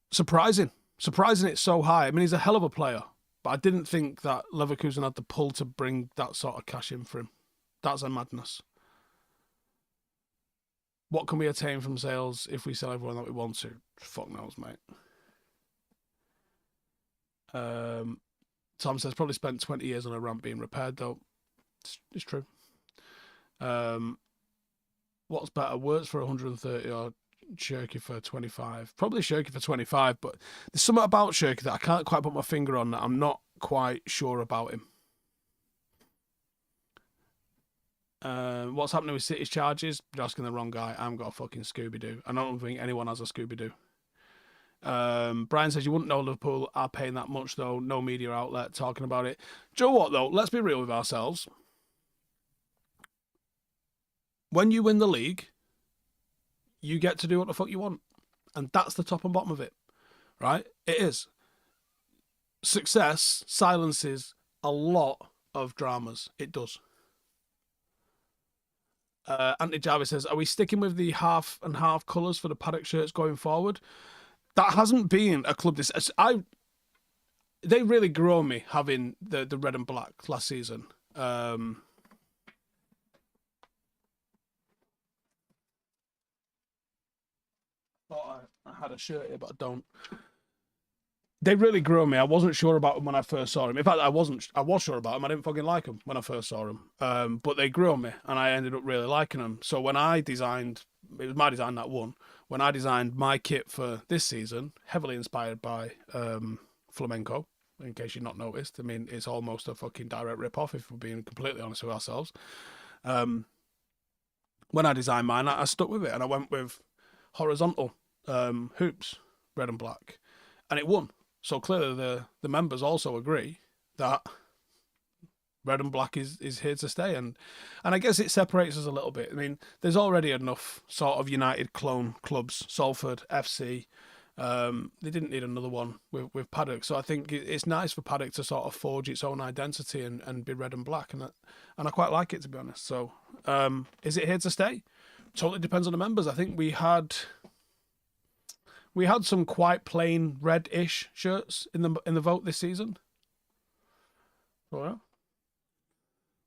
Surprising it's so high. I mean, he's a hell of a player, but I didn't think that Leverkusen had the pull to bring that sort of cash in for him. That's a madness. What can we attain from sales if we sell everyone that we want to? Fuck knows, mate. Tom says, probably spent 20 years on a ramp being repaired, though. It's true. What's better, Wirtz for 130 or Shirky for 25? Probably Shirky for 25, but there's something about Shirky that I can't quite put my finger on that I'm not quite sure about him. What's happening with City's charges? You're asking the wrong guy. I haven't got a fucking Scooby-Doo. I don't think anyone has a Scooby-Doo. Brian says, you wouldn't know Liverpool are paying that much, though. No media outlet talking about it. Do you know what, though? Let's be real with ourselves. When you win the league, you get to do what the fuck you want. And that's the top and bottom of it. Right? It is. Success silences a lot of dramas. It does. Anthony Jarvis says, are we sticking with the half and half colours for the Paddock shirts going forward? That hasn't been a club they really grew on me having the red and black last season. Thought I had a shirt here, but I don't. They really grew on me. I wasn't sure about them when I first saw them. In fact, I was sure about them. I didn't fucking like them when I first saw them. But they grew on me, and I ended up really liking them. So when I designed, it was my design that won. When I designed my kit for this season, heavily inspired by Flamenco, in case you've not noticed. I mean, it's almost a fucking direct rip-off, if we're being completely honest with ourselves. When I designed mine, I stuck with it, and I went with horizontal hoops, red and black, and it won. So clearly the members also agree that red and black is here to stay, and I guess it separates us a little bit. I mean, there's already enough sort of United clone clubs, Salford FC. They didn't need another one with Paddock, so I think it's nice for Paddock to sort of forge its own identity and be red and black, and I quite like it, to be honest. So is it here to stay? Totally depends on the members. I think we had some quite plain red-ish shirts in the vote this season. Oh, yeah.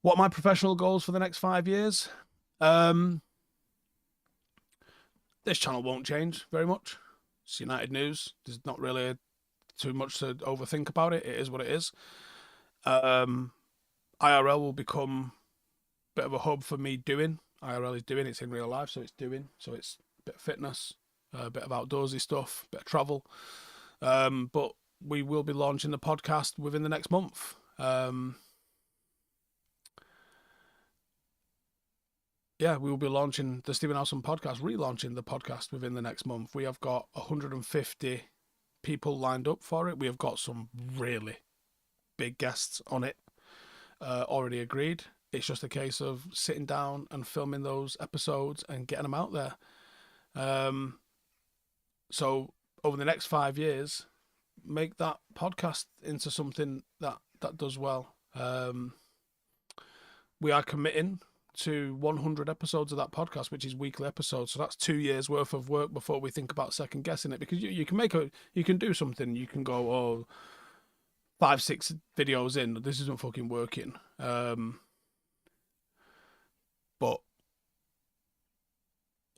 What are my professional goals for the next 5 years? This channel won't change very much. It's United news. There's not really too much to overthink about it. It is what it is. IRL will become a bit of a hub for me doing. IRL is doing. It's in real life, so it's doing. So it's a bit of fitness, a bit of outdoorsy stuff, a bit of travel. But we will be launching the podcast within the next month. yeah, we will be launching the Stephen Howson podcast, relaunching the podcast within the next month. We have got 150 people lined up for it. We have got some really big guests on it already agreed. It's just a case of sitting down and filming those episodes and getting them out there. So over the next 5 years, make that podcast into something that does well. We are committing to 100 episodes of that podcast, which is weekly episodes. So that's 2 years worth of work before we think about second guessing it, because you can do something. You can go, oh, 5-6 videos in, this isn't fucking working. But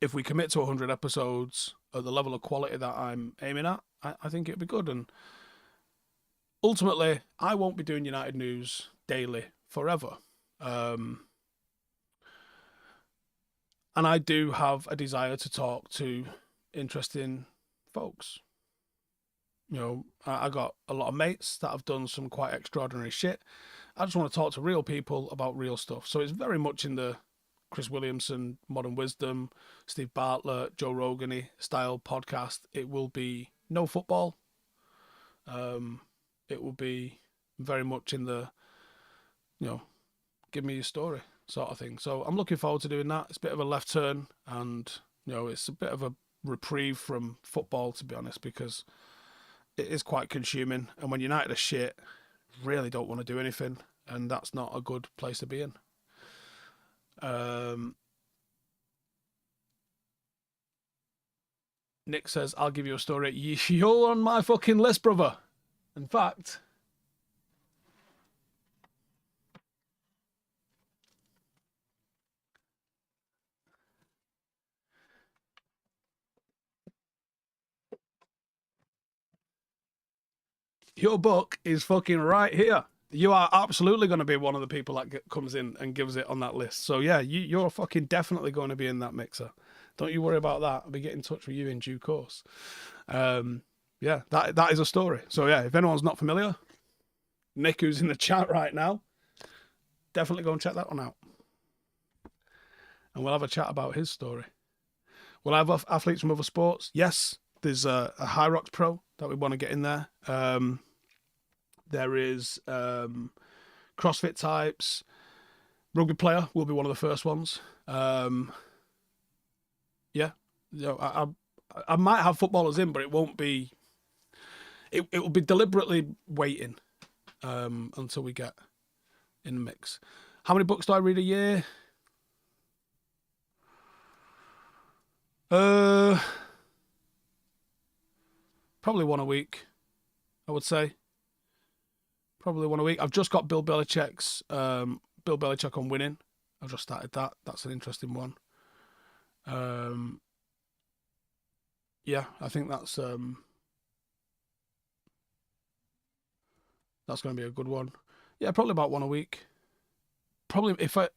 if we commit to 100 episodes at the level of quality that I'm aiming at, I think it'd be good. And ultimately, I won't be doing United news daily forever. And I do have a desire to talk to interesting folks. You know, I got a lot of mates that have done some quite extraordinary shit. I just want to talk to real people about real stuff. So it's very much in the Chris Williamson, Modern Wisdom, Steve Bartlett, Joe Rogan style podcast. It will be no football. It will be very much in the, give me your story sort of thing. So I'm looking forward to doing that. It's a bit of a left turn, and it's a bit of a reprieve from football, to be honest, because it is quite consuming. And when United are shit, really don't want to do anything, and that's not a good place to be in. Nick says, I'll give you a story. You're on my fucking list, brother. In fact, your book is fucking right here. You are absolutely going to be one of the people that comes in and gives it on that list. So yeah, you're fucking definitely going to be in that mixer. Don't you worry about that. I'll be getting in touch with you in due course. Yeah, that is a story. So yeah, if anyone's not familiar, Nick, who's in the chat right now, definitely go and check that one out. And we'll have a chat about his story. We'll have athletes from other sports. Yes, there's a High Rocks Pro that we want to get in there. There is CrossFit types. Rugby player will be one of the first ones. Yeah, I might have footballers in, but it won't be. It will be deliberately waiting until we get in the mix. How many books do I read a year? Probably one a week, I would say. Probably one a week. I've just got Bill Belichick's Bill Belichick on Winning. I've just started that. That's an interesting one. Yeah, I think that's going to be a good one. Yeah, probably about one a week. Probably if I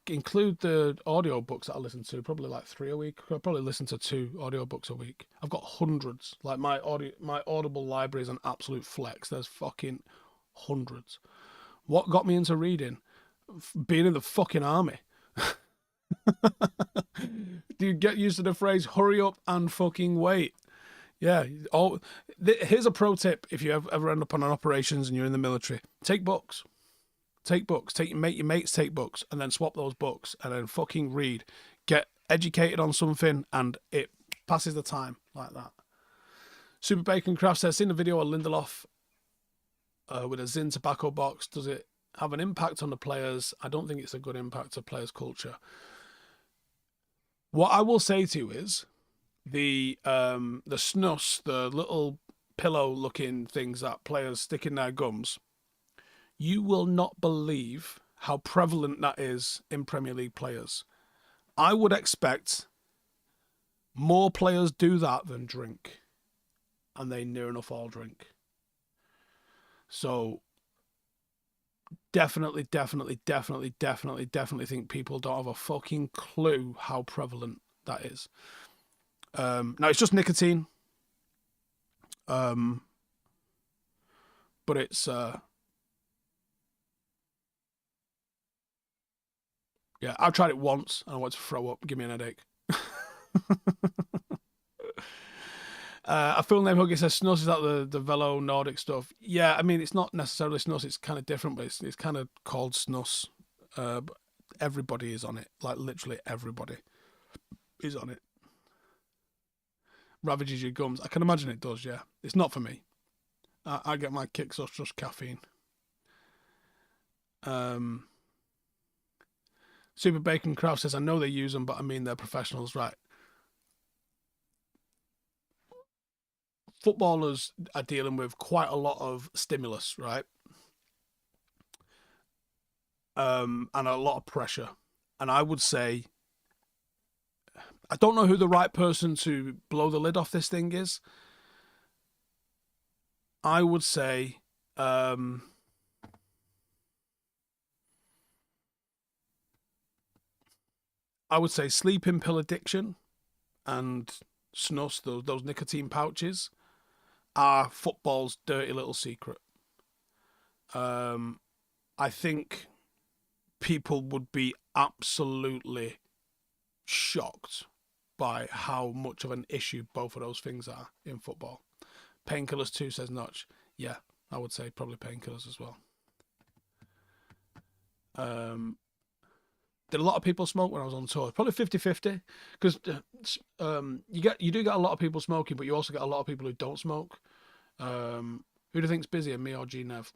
include the audio books that I listen to, probably like 3 a week. I probably listen to 2 audio books a week. I've got hundreds. Like my Audible library is an absolute flex. There's fucking hundreds. What got me into reading? Being in the fucking army. Do you get used to the phrase "hurry up and fucking wait"? Yeah. Here's a pro tip: if you ever end up on an operations and you're in the military, take books. Take books. Make your mates take books, and then swap those books, and then fucking read. Get educated on something, and it passes the time like that. Super Bacon Craft says, seen the video of Lindelof with a Zyn tobacco box. Does it have an impact on the players? I don't think it's a good impact to players' culture. What I will say to you is the snus, the little pillow-looking things that players stick in their gums. You will not believe how prevalent that is in Premier League players. I would expect more players do that than drink, and they near enough all drink. So definitely think people don't have a fucking clue how prevalent that is. Now it's just nicotine, but it's Yeah, I've tried it once and I want to throw up. Give me an headache. A full name hugger says Snus, is that the Velo Nordic stuff? Yeah, I mean, it's not necessarily Snus, it's kind of different, but it's kind of called Snus. But everybody is on it. Like, literally everybody is on it. Ravages your gums. I can imagine it does, yeah. It's not for me. I get my kicks off just caffeine. Super Bacon Craft says, I know they use them, but I mean, they're professionals, right? Footballers are dealing with quite a lot of stimulus, right? And a lot of pressure. And I would say, I don't know who the right person to blow the lid off this thing is. I would say, sleeping pill addiction and snus, those nicotine pouches, are football's dirty little secret. I think people would be absolutely shocked by how much of an issue both of those things are in football. Painkillers too, says Notch. Yeah, I would say probably painkillers as well. Did a lot of people smoke when I was on tour? Probably 50-50, because you do get a lot of people smoking, but you also get a lot of people who don't smoke. Who do you think's busier, me or GNev?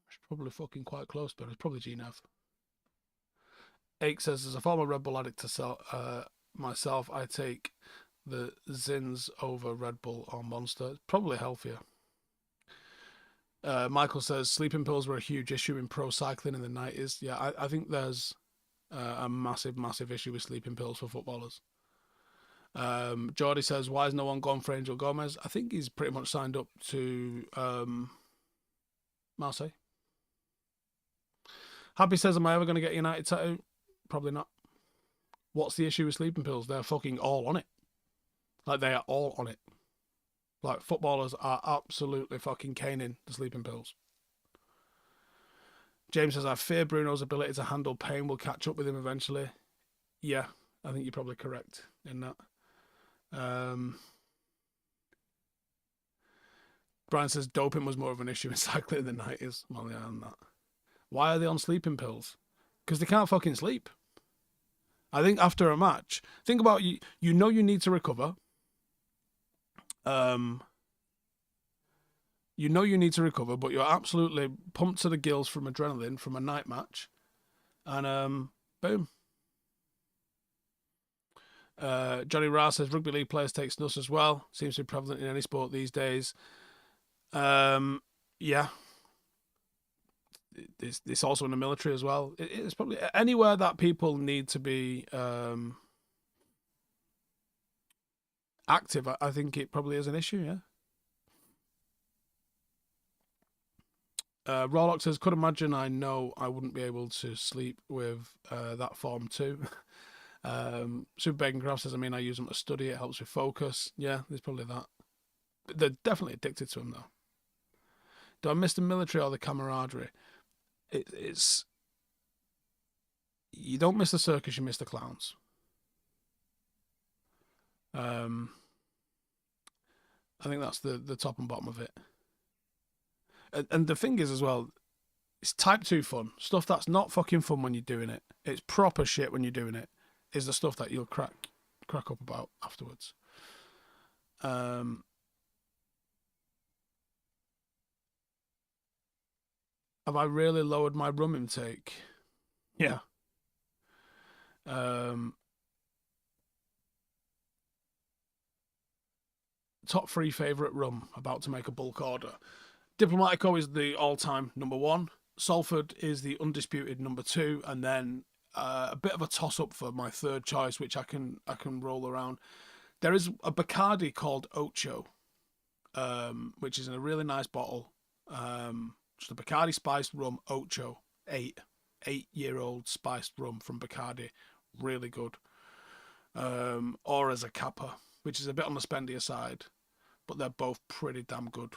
It's probably fucking quite close, but it's probably GNev. Ake says, as a former Red Bull addict myself, I take the Zins over Red Bull or Monster. It's probably healthier. Michael says, sleeping pills were a huge issue in pro cycling in the 90s. Yeah, I think there's a massive, massive issue with sleeping pills for footballers. Jordy says, why has no one gone for Angel Gomez? I think he's pretty much signed up to Marseille. Happy says, am I ever going to get a United tattoo? Probably not. What's the issue with sleeping pills? They're fucking all on it. Like, they are all on it. Like, footballers are absolutely fucking caning the sleeping pills. James says, I fear Bruno's ability to handle pain will catch up with him eventually. Yeah, I think you're probably correct in that. Brian says, doping was more of an issue in cycling in the 90s. Well, yeah, I'm not. Why are they on sleeping pills? Because they can't fucking sleep. I think after a match, think about you need to recover. You know you need to recover, but you're absolutely pumped to the gills from adrenaline from a night match. And boom. Johnny Ra says rugby league players take snus as well. Seems to be prevalent in any sport these days. Yeah. It's also in the military as well. It's probably anywhere that people need to be active. I think it probably is an issue, yeah. Rolock says, could imagine I know I wouldn't be able to sleep with that form too. Super Bacon Craft says, I mean, I use them to study. It helps with focus. Yeah, there's probably that. But they're definitely addicted to them, though. Do I miss the military or the camaraderie? It's... You don't miss the circus, you miss the clowns. I think that's the top and bottom of it. And the thing is as well, it's type 2 fun. Stuff that's not fucking fun when you're doing it. It's proper shit when you're doing it. Is the stuff that you'll crack up about afterwards. Have I really lowered my rum intake? Yeah. Top 3 favourite rum. About to make a bulk order. Diplomatico is the all-time number 1. Salford is the undisputed number 2, and then a bit of a toss-up for my third choice, which I can roll around. There is a Bacardi called Ocho, which is in a really nice bottle. Just a Bacardi spiced rum, Ocho, 8-year-old spiced rum from Bacardi, really good. Or as a Kappa, which is a bit on the spendier side, but they're both pretty damn good.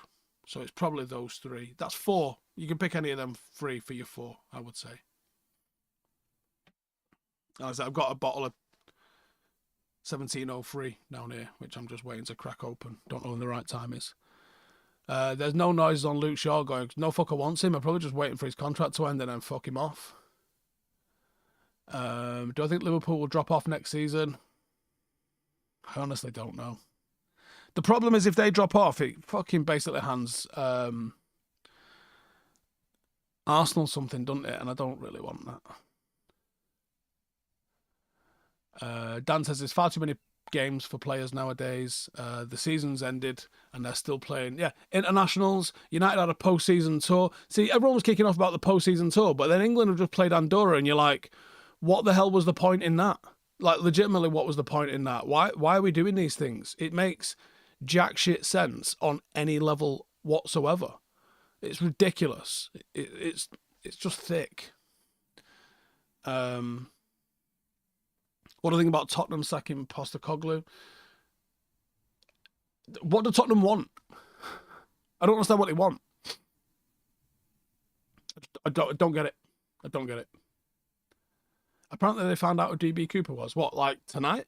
So it's probably those 3. That's 4. You can pick any of them 3 for your 4, I would say. I've got a bottle of 1703 down here, which I'm just waiting to crack open. Don't know when the right time is. There's no noises on Luke Shaw going, no fucker wants him. I'm probably just waiting for his contract to end and then fuck him off. Do I think Liverpool will drop off next season? I honestly don't know. The problem is if they drop off, it fucking basically hands Arsenal something, doesn't it? And I don't really want that. Dan says there's far too many games for players nowadays. The season's ended and they're still playing. Yeah, internationals. United had a post-season tour. See, everyone was kicking off about the post-season tour, but then England have just played Andorra, and you're like, what the hell was the point in that? Like, legitimately, what was the point in that? Why are we doing these things? It makes jack shit sense on any level whatsoever. It's ridiculous. It's just thick. What do I think about Tottenham sacking Postecoglou? What do Tottenham want? I don't understand what they want. I don't get it. I don't get it. Apparently they found out who DB Cooper was. What, like tonight?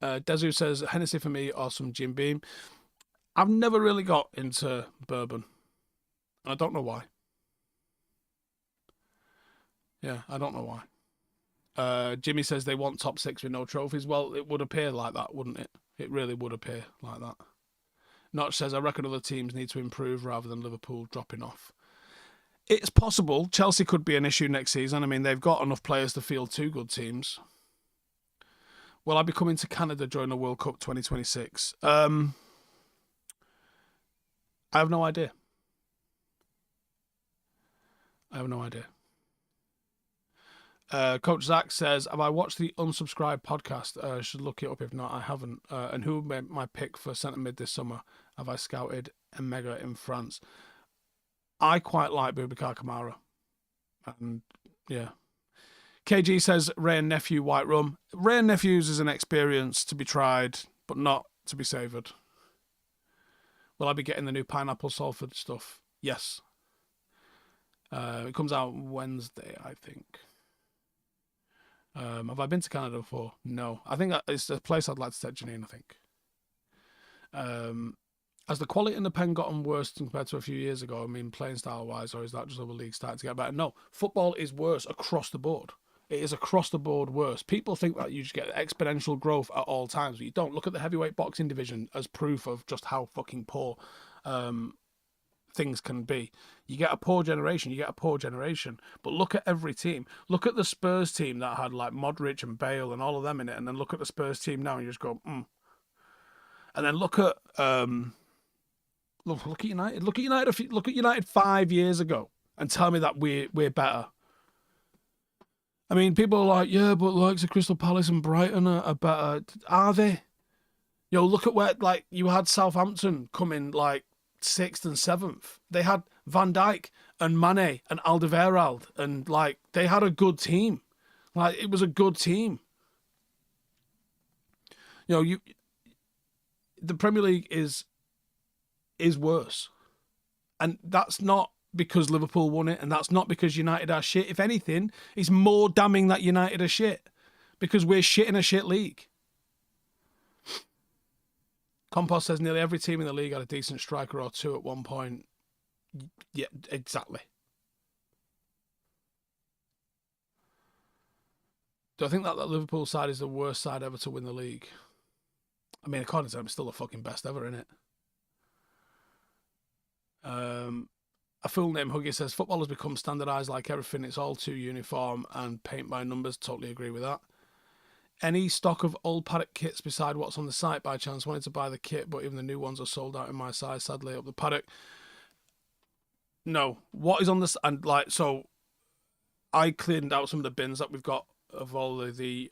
Dezu says, Hennessy for me or some Jim Beam. I've never really got into bourbon. I don't know why. Yeah, I don't know why. Jimmy says they want top 6 with no trophies. Well, it would appear like that, wouldn't it? It really would appear like that. Notch says, I reckon other teams need to improve rather than Liverpool dropping off. It's possible. Chelsea could be an issue next season. I mean, they've got enough players to field 2 good teams. Will I be coming to Canada during the World Cup 2026? I have no idea. Coach Zach says, have I watched the Unsubscribed podcast? Should look it up if not, I haven't. And who made my pick for centre mid this summer? Have I scouted Emega in France? I quite like Boubacar Kamara. And yeah. KG says, Ray and Nephew White Rum. Ray and Nephews is an experience to be tried, but not to be savoured. Will I be getting the new Pineapple Salford stuff? Yes. It comes out Wednesday, I think. Have I been to Canada before? No. I think it's a place I'd like to take Janine, I think. Has the quality in the pen gotten worse compared to a few years ago? I mean, playing style-wise, or is that just other leagues starting to get better? No. Football is worse across the board. It is across the board worse. People think that you just get exponential growth at all times, but you don't. Look at the heavyweight boxing division as proof of just how fucking poor things can be. You get a poor generation, but look at every team. Look at the Spurs team that had like Modric and Bale and all of them in it, and then look at the Spurs team now and you just go, And then look at United. Look at United 5 years ago and tell me that we're better. I mean, people are like, yeah, but likes of Crystal Palace and Brighton are better. Are they? Look at where, like, you had Southampton come in, like, 6th and 7th. They had Van Dijk and Mane and Alderweireld, and, like, they had a good team. Like, it was a good team. The Premier League is worse. And that's not because Liverpool won it, and that's not because United are shit. If anything, it's more damning that United are shit, because we're shit in a shit league. Compost says nearly every team in the league had a decent striker or 2 at one point. Yeah, exactly. Do I think that Liverpool side is the worst side ever to win the league? I mean, according to them, it's still the fucking best ever, isn't it? A full name Huggy says, football has become standardised like everything. It's all too uniform and paint by numbers. Totally agree with that. Any stock of old Paddock kits beside what's on the site by chance? Wanted to buy the kit, but even the new ones are sold out in my size. Sadly, up the Paddock. No. What is on this? And like, so I cleaned out some of the bins that we've got of all the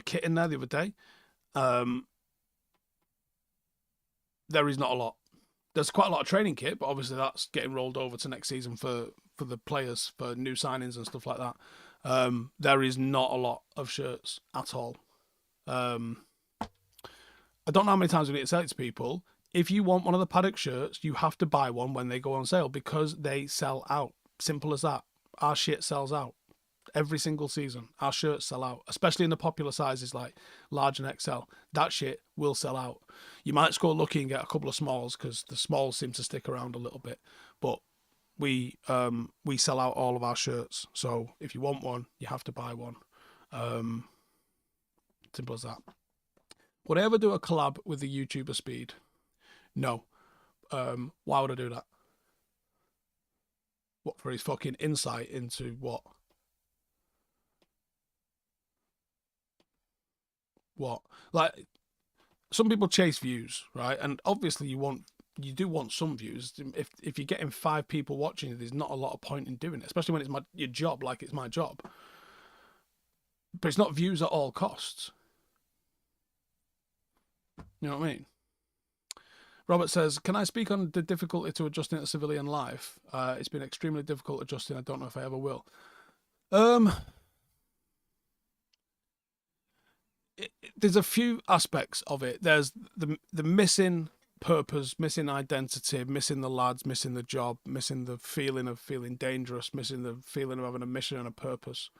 kit in there the other day. There is not a lot. There's quite a lot of training kit, but obviously that's getting rolled over to next season for the players, for new signings and stuff like that. There is not a lot of shirts at all. I don't know how many times we need to say it to people. if you want one of the Paddock shirts, you have to buy one when they go on sale because they sell out. Simple as that. Our shit sells out every single season. Our shirts sell out, especially in the popular sizes like large and XL. That shit will sell out. You might just go lucky and get a couple of smalls because the smalls seem to stick around a little bit, but we sell out all of our shirts. So if you want one, you have to buy one. Simple as that. Would I ever do a collab with the YouTuber Speed? No. Why would I do that? What, for his fucking insight into what? What? Like, some people chase views, right? And obviously you do want some views. If you're getting 5 people watching you, there's not a lot of point in doing it, especially when it's your job, like it's my job. But it's not views at all costs. You know what I mean? Robert says, can I speak on the difficulty to adjusting to civilian life? It's been extremely difficult adjusting. I don't know if I ever will. There's a few aspects of it. There's the missing purpose, missing identity, missing the lads, missing the job, missing the feeling of feeling dangerous, missing the feeling of having a mission and a purpose.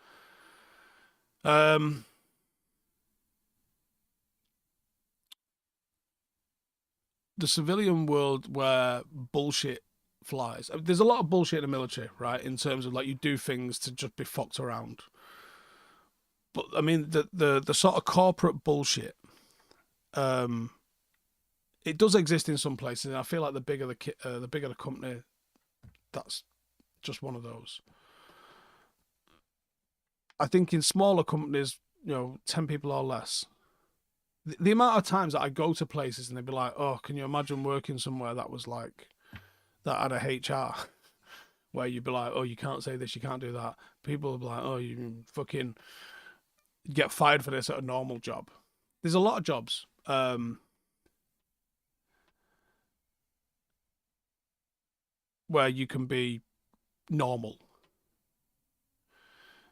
The civilian world where bullshit flies. There's a lot of bullshit in the military, right? In terms of like you do things to just be fucked around. But I mean the sort of corporate bullshit, it does exist in some places, and I feel like the bigger the company, that's just one of those. I think in smaller companies, 10 people or less, the amount of times that I go to places and they'd be like, oh, can you imagine working somewhere that was like, that had a HR, where you'd be like, oh, you can't say this, you can't do that. People would be like, oh, you fucking get fired for this at a normal job. There's a lot of jobs. Where you can be normal.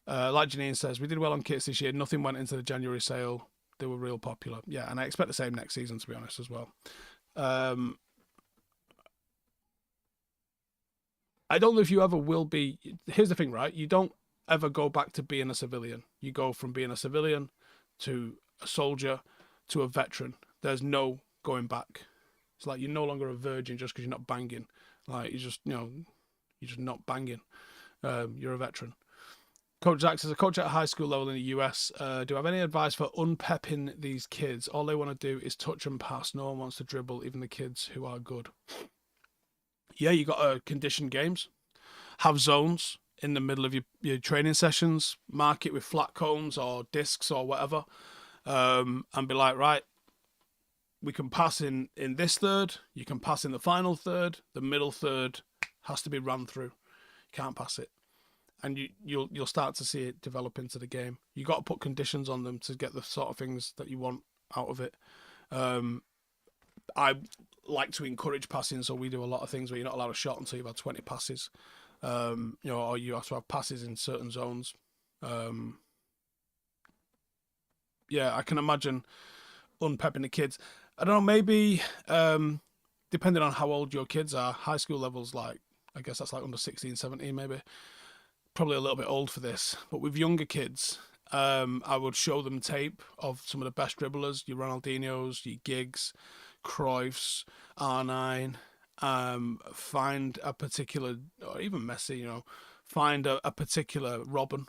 Like Janine says, we did well on kits this year. Nothing went into the January sale. They were real popular. Yeah, and I expect the same next season, to be honest, as well. I don't know if you ever will be. Here's the thing, right? You don't ever go back to being a civilian. You go from being a civilian to a soldier to a veteran. There's no going back. It's like you're no longer a virgin just because you're not banging. Like you're just not banging. You're a veteran. Coach Zach says, a coach at a high school level in the US, do I have any advice for unpepping these kids? All they want to do is touch and pass. No one wants to dribble, even the kids who are good. Yeah, you got to condition games. Have zones in the middle of your training sessions. Mark it with flat cones or discs or whatever. And be like, right, we can pass in this third. You can pass in the final third. The middle third has to be run through. You can't pass it. And you'll start to see it develop into the game. You got to put conditions on them to get the sort of things that you want out of it. I like to encourage passing, so we do a lot of things where you're not allowed a shot until you've had 20 passes. Or you have to have passes in certain zones. Yeah, I can imagine unpepping the kids. I don't know, maybe depending on how old your kids are, high school levels, like I guess that's like under 16, 17 maybe. Probably a little bit old for this, but with younger kids, I would show them tape of some of the best dribblers, your Ronaldinhos, your Giggs, Cruyffs, R9. Find a particular, or even Messi, find a particular Robin,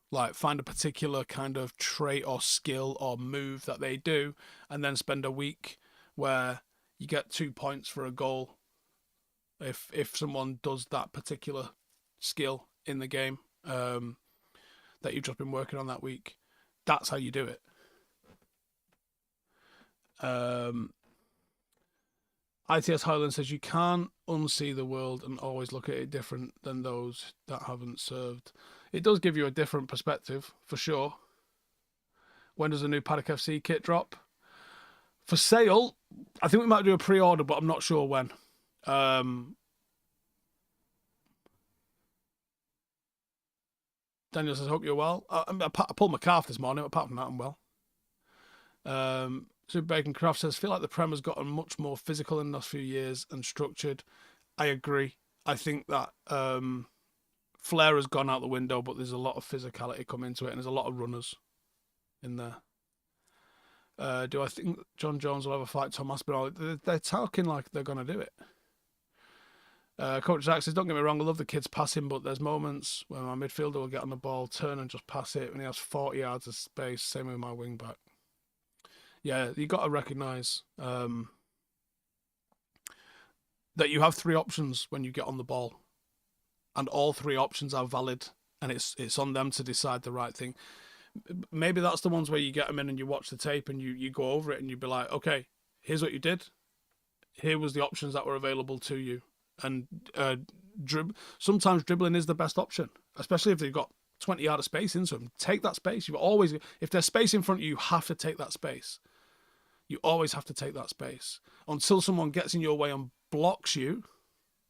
like find a particular kind of trait or skill or move that they do, and then spend a week where you get 2 points for a goal if someone does that particular skill in the game that you've just been working on that week. That's how you do it. ITS Highland says you can't unsee the world and always look at it different than those that haven't served. It does give you a different perspective, for sure. When does the new Paddock FC kit drop? For sale, I think we might do a pre-order, but I'm not sure when. Daniel says, hope you're well. I pulled my calf this morning, apart from that, I'm well. Super Bacon Craft says, feel like the Prem has gotten much more physical in the last few years and structured. I agree. I think that flair has gone out the window, but there's a lot of physicality come into it, and there's a lot of runners in there. Do I think John Jones will ever fight Tom Aspinall? They're talking like they're going to do it. Coach Zach says, don't get me wrong, I love the kids passing, but there's moments when my midfielder will get on the ball, turn and just pass it when he has 40 yards of space. Same with my wing back. Yeah, you got to recognise that you have three options when you get on the ball, and all three options are valid, and it's on them to decide the right thing. Maybe that's the ones where you get them in and you watch the tape and you go over it and you be like, okay, here's what you did. Here was the options that were available to you. And sometimes dribbling is the best option, especially if they've got 20 yards of space into them. Take that space. If there's space in front of you, you have to take that space. You always have to take that space. Until someone gets in your way and blocks you,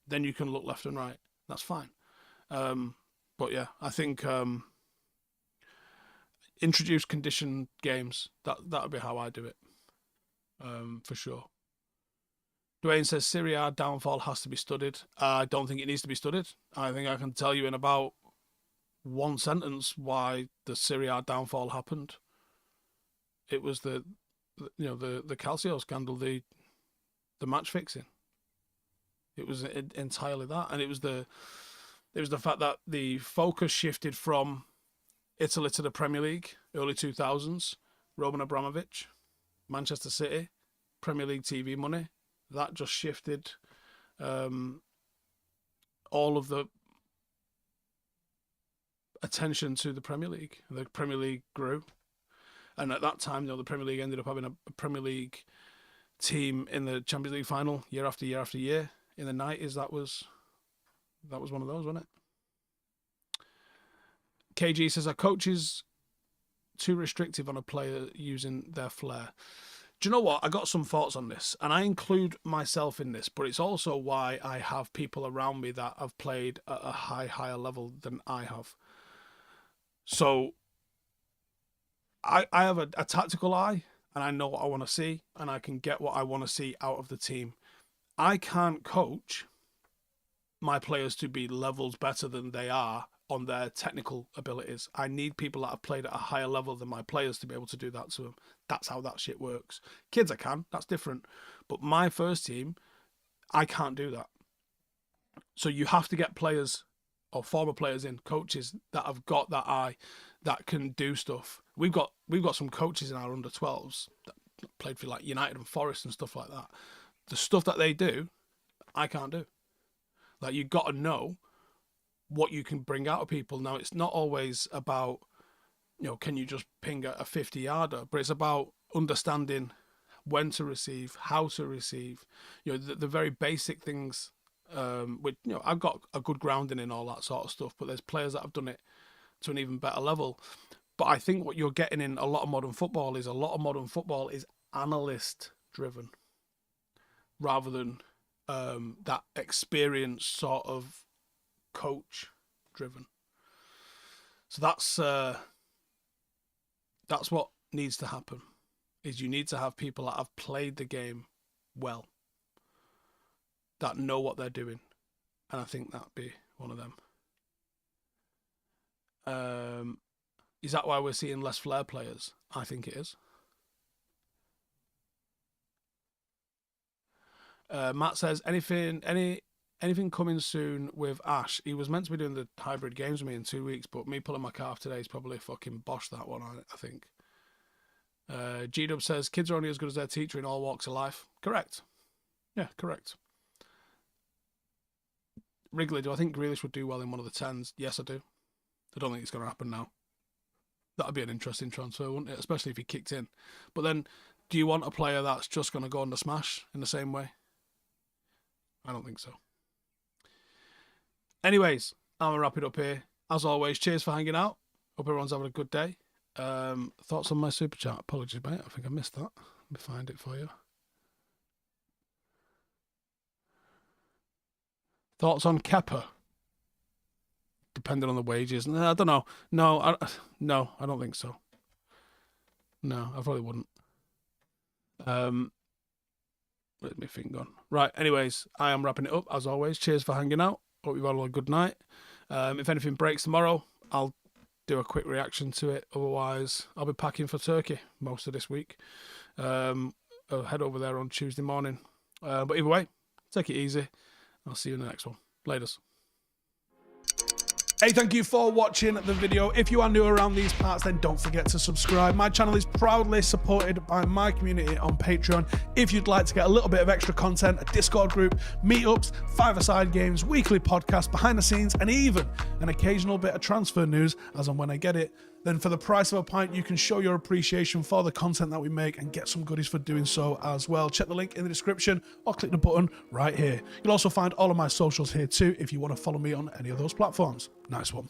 then you can look left and right. That's fine. But yeah, I think introduce condition games. That would be how I do it, for sure. Dwayne says Serie A downfall has to be studied. I don't think it needs to be studied. I think I can tell you in about one sentence why the Serie A downfall happened. It was the Calcio scandal, the match fixing. It was entirely that, and it was the fact that the focus shifted from Italy to the Premier League, early 2000s, Roman Abramovich, Manchester City, Premier League TV money. That just shifted all of the attention to the Premier League. The Premier League grew. And at that time, the Premier League ended up having a Premier League team in the Champions League final year after year after year. In the 90s, that was one of those, wasn't it? KG says, are coaches too restrictive on a player using their flair? Do you know what? I got some thoughts on this, and I include myself in this, but it's also why I have people around me that have played at a higher level than I have. So I have a tactical eye, and I know what I want to see, and I can get what I want to see out of the team. I can't coach my players to be levels better than they are on their technical abilities. I need people that have played at a higher level than my players to be able to do that to them. That's how that shit works. Kids I can, that's different. But my first team, I can't do that. So you have to get players or former players in, coaches that have got that eye, that can do stuff. We've got some coaches in our under 12s that played for like United and Forest and stuff like that. The stuff that they do, I can't do. Like, you've got to know what you can bring out of people. Now, it's not always about, can you just ping a 50-yarder, but it's about understanding when to receive, how to receive, the very basic things. Which, I've got a good grounding in all that sort of stuff, but there's players that have done it to an even better level. But I think what you're getting in a lot of modern football is analyst driven rather than that experience sort of coach driven. So that's what needs to happen, is you need to have people that have played the game well, that know what they're doing, and I think that'd be one of them. Is that why we're seeing less flair players? I think it is. Matt says, anything coming soon with Ash? He was meant to be doing the hybrid games with me in 2 weeks, but me pulling my calf today is probably fucking bosh that one, I think. G-Dub says, kids are only as good as their teacher in all walks of life. Correct. Yeah, correct. Wrigley, do I think Grealish would do well in one of the 10s? Yes, I do. I don't think it's going to happen now. That would be an interesting transfer, wouldn't it? Especially if he kicked in. But then, do you want a player that's just going to go on the smash in the same way? I don't think so. Anyways, I'm going to wrap it up here. As always, cheers for hanging out. Hope everyone's having a good day. Thoughts on my super chat? Apologies, mate. I think I missed that. Let me find it for you. Thoughts on Kepa? Depending on the wages. I don't know. No, I don't think so. No, I probably wouldn't. Where's my thing gone? Right, anyways, I am wrapping it up, as always. Cheers for hanging out. Hope you've had a good night. If anything breaks tomorrow, I'll do a quick reaction to it. Otherwise, I'll be packing for Turkey most of this week. I'll head over there on Tuesday morning. But either way, take it easy. I'll see you in the next one. Laters. Hey, thank you for watching the video. If you are new around these parts, then don't forget to subscribe. My channel is proudly supported by my community on Patreon. If you'd like to get a little bit of extra content, a Discord group, meetups, five-a-side games, weekly podcasts, behind the scenes, and even an occasional bit of transfer news as and when I get it, then for the price of a pint, you can show your appreciation for the content that we make and get some goodies for doing so as well. Check the link in the description or click the button right here. You'll also find all of my socials here too if you want to follow me on any of those platforms. Nice one.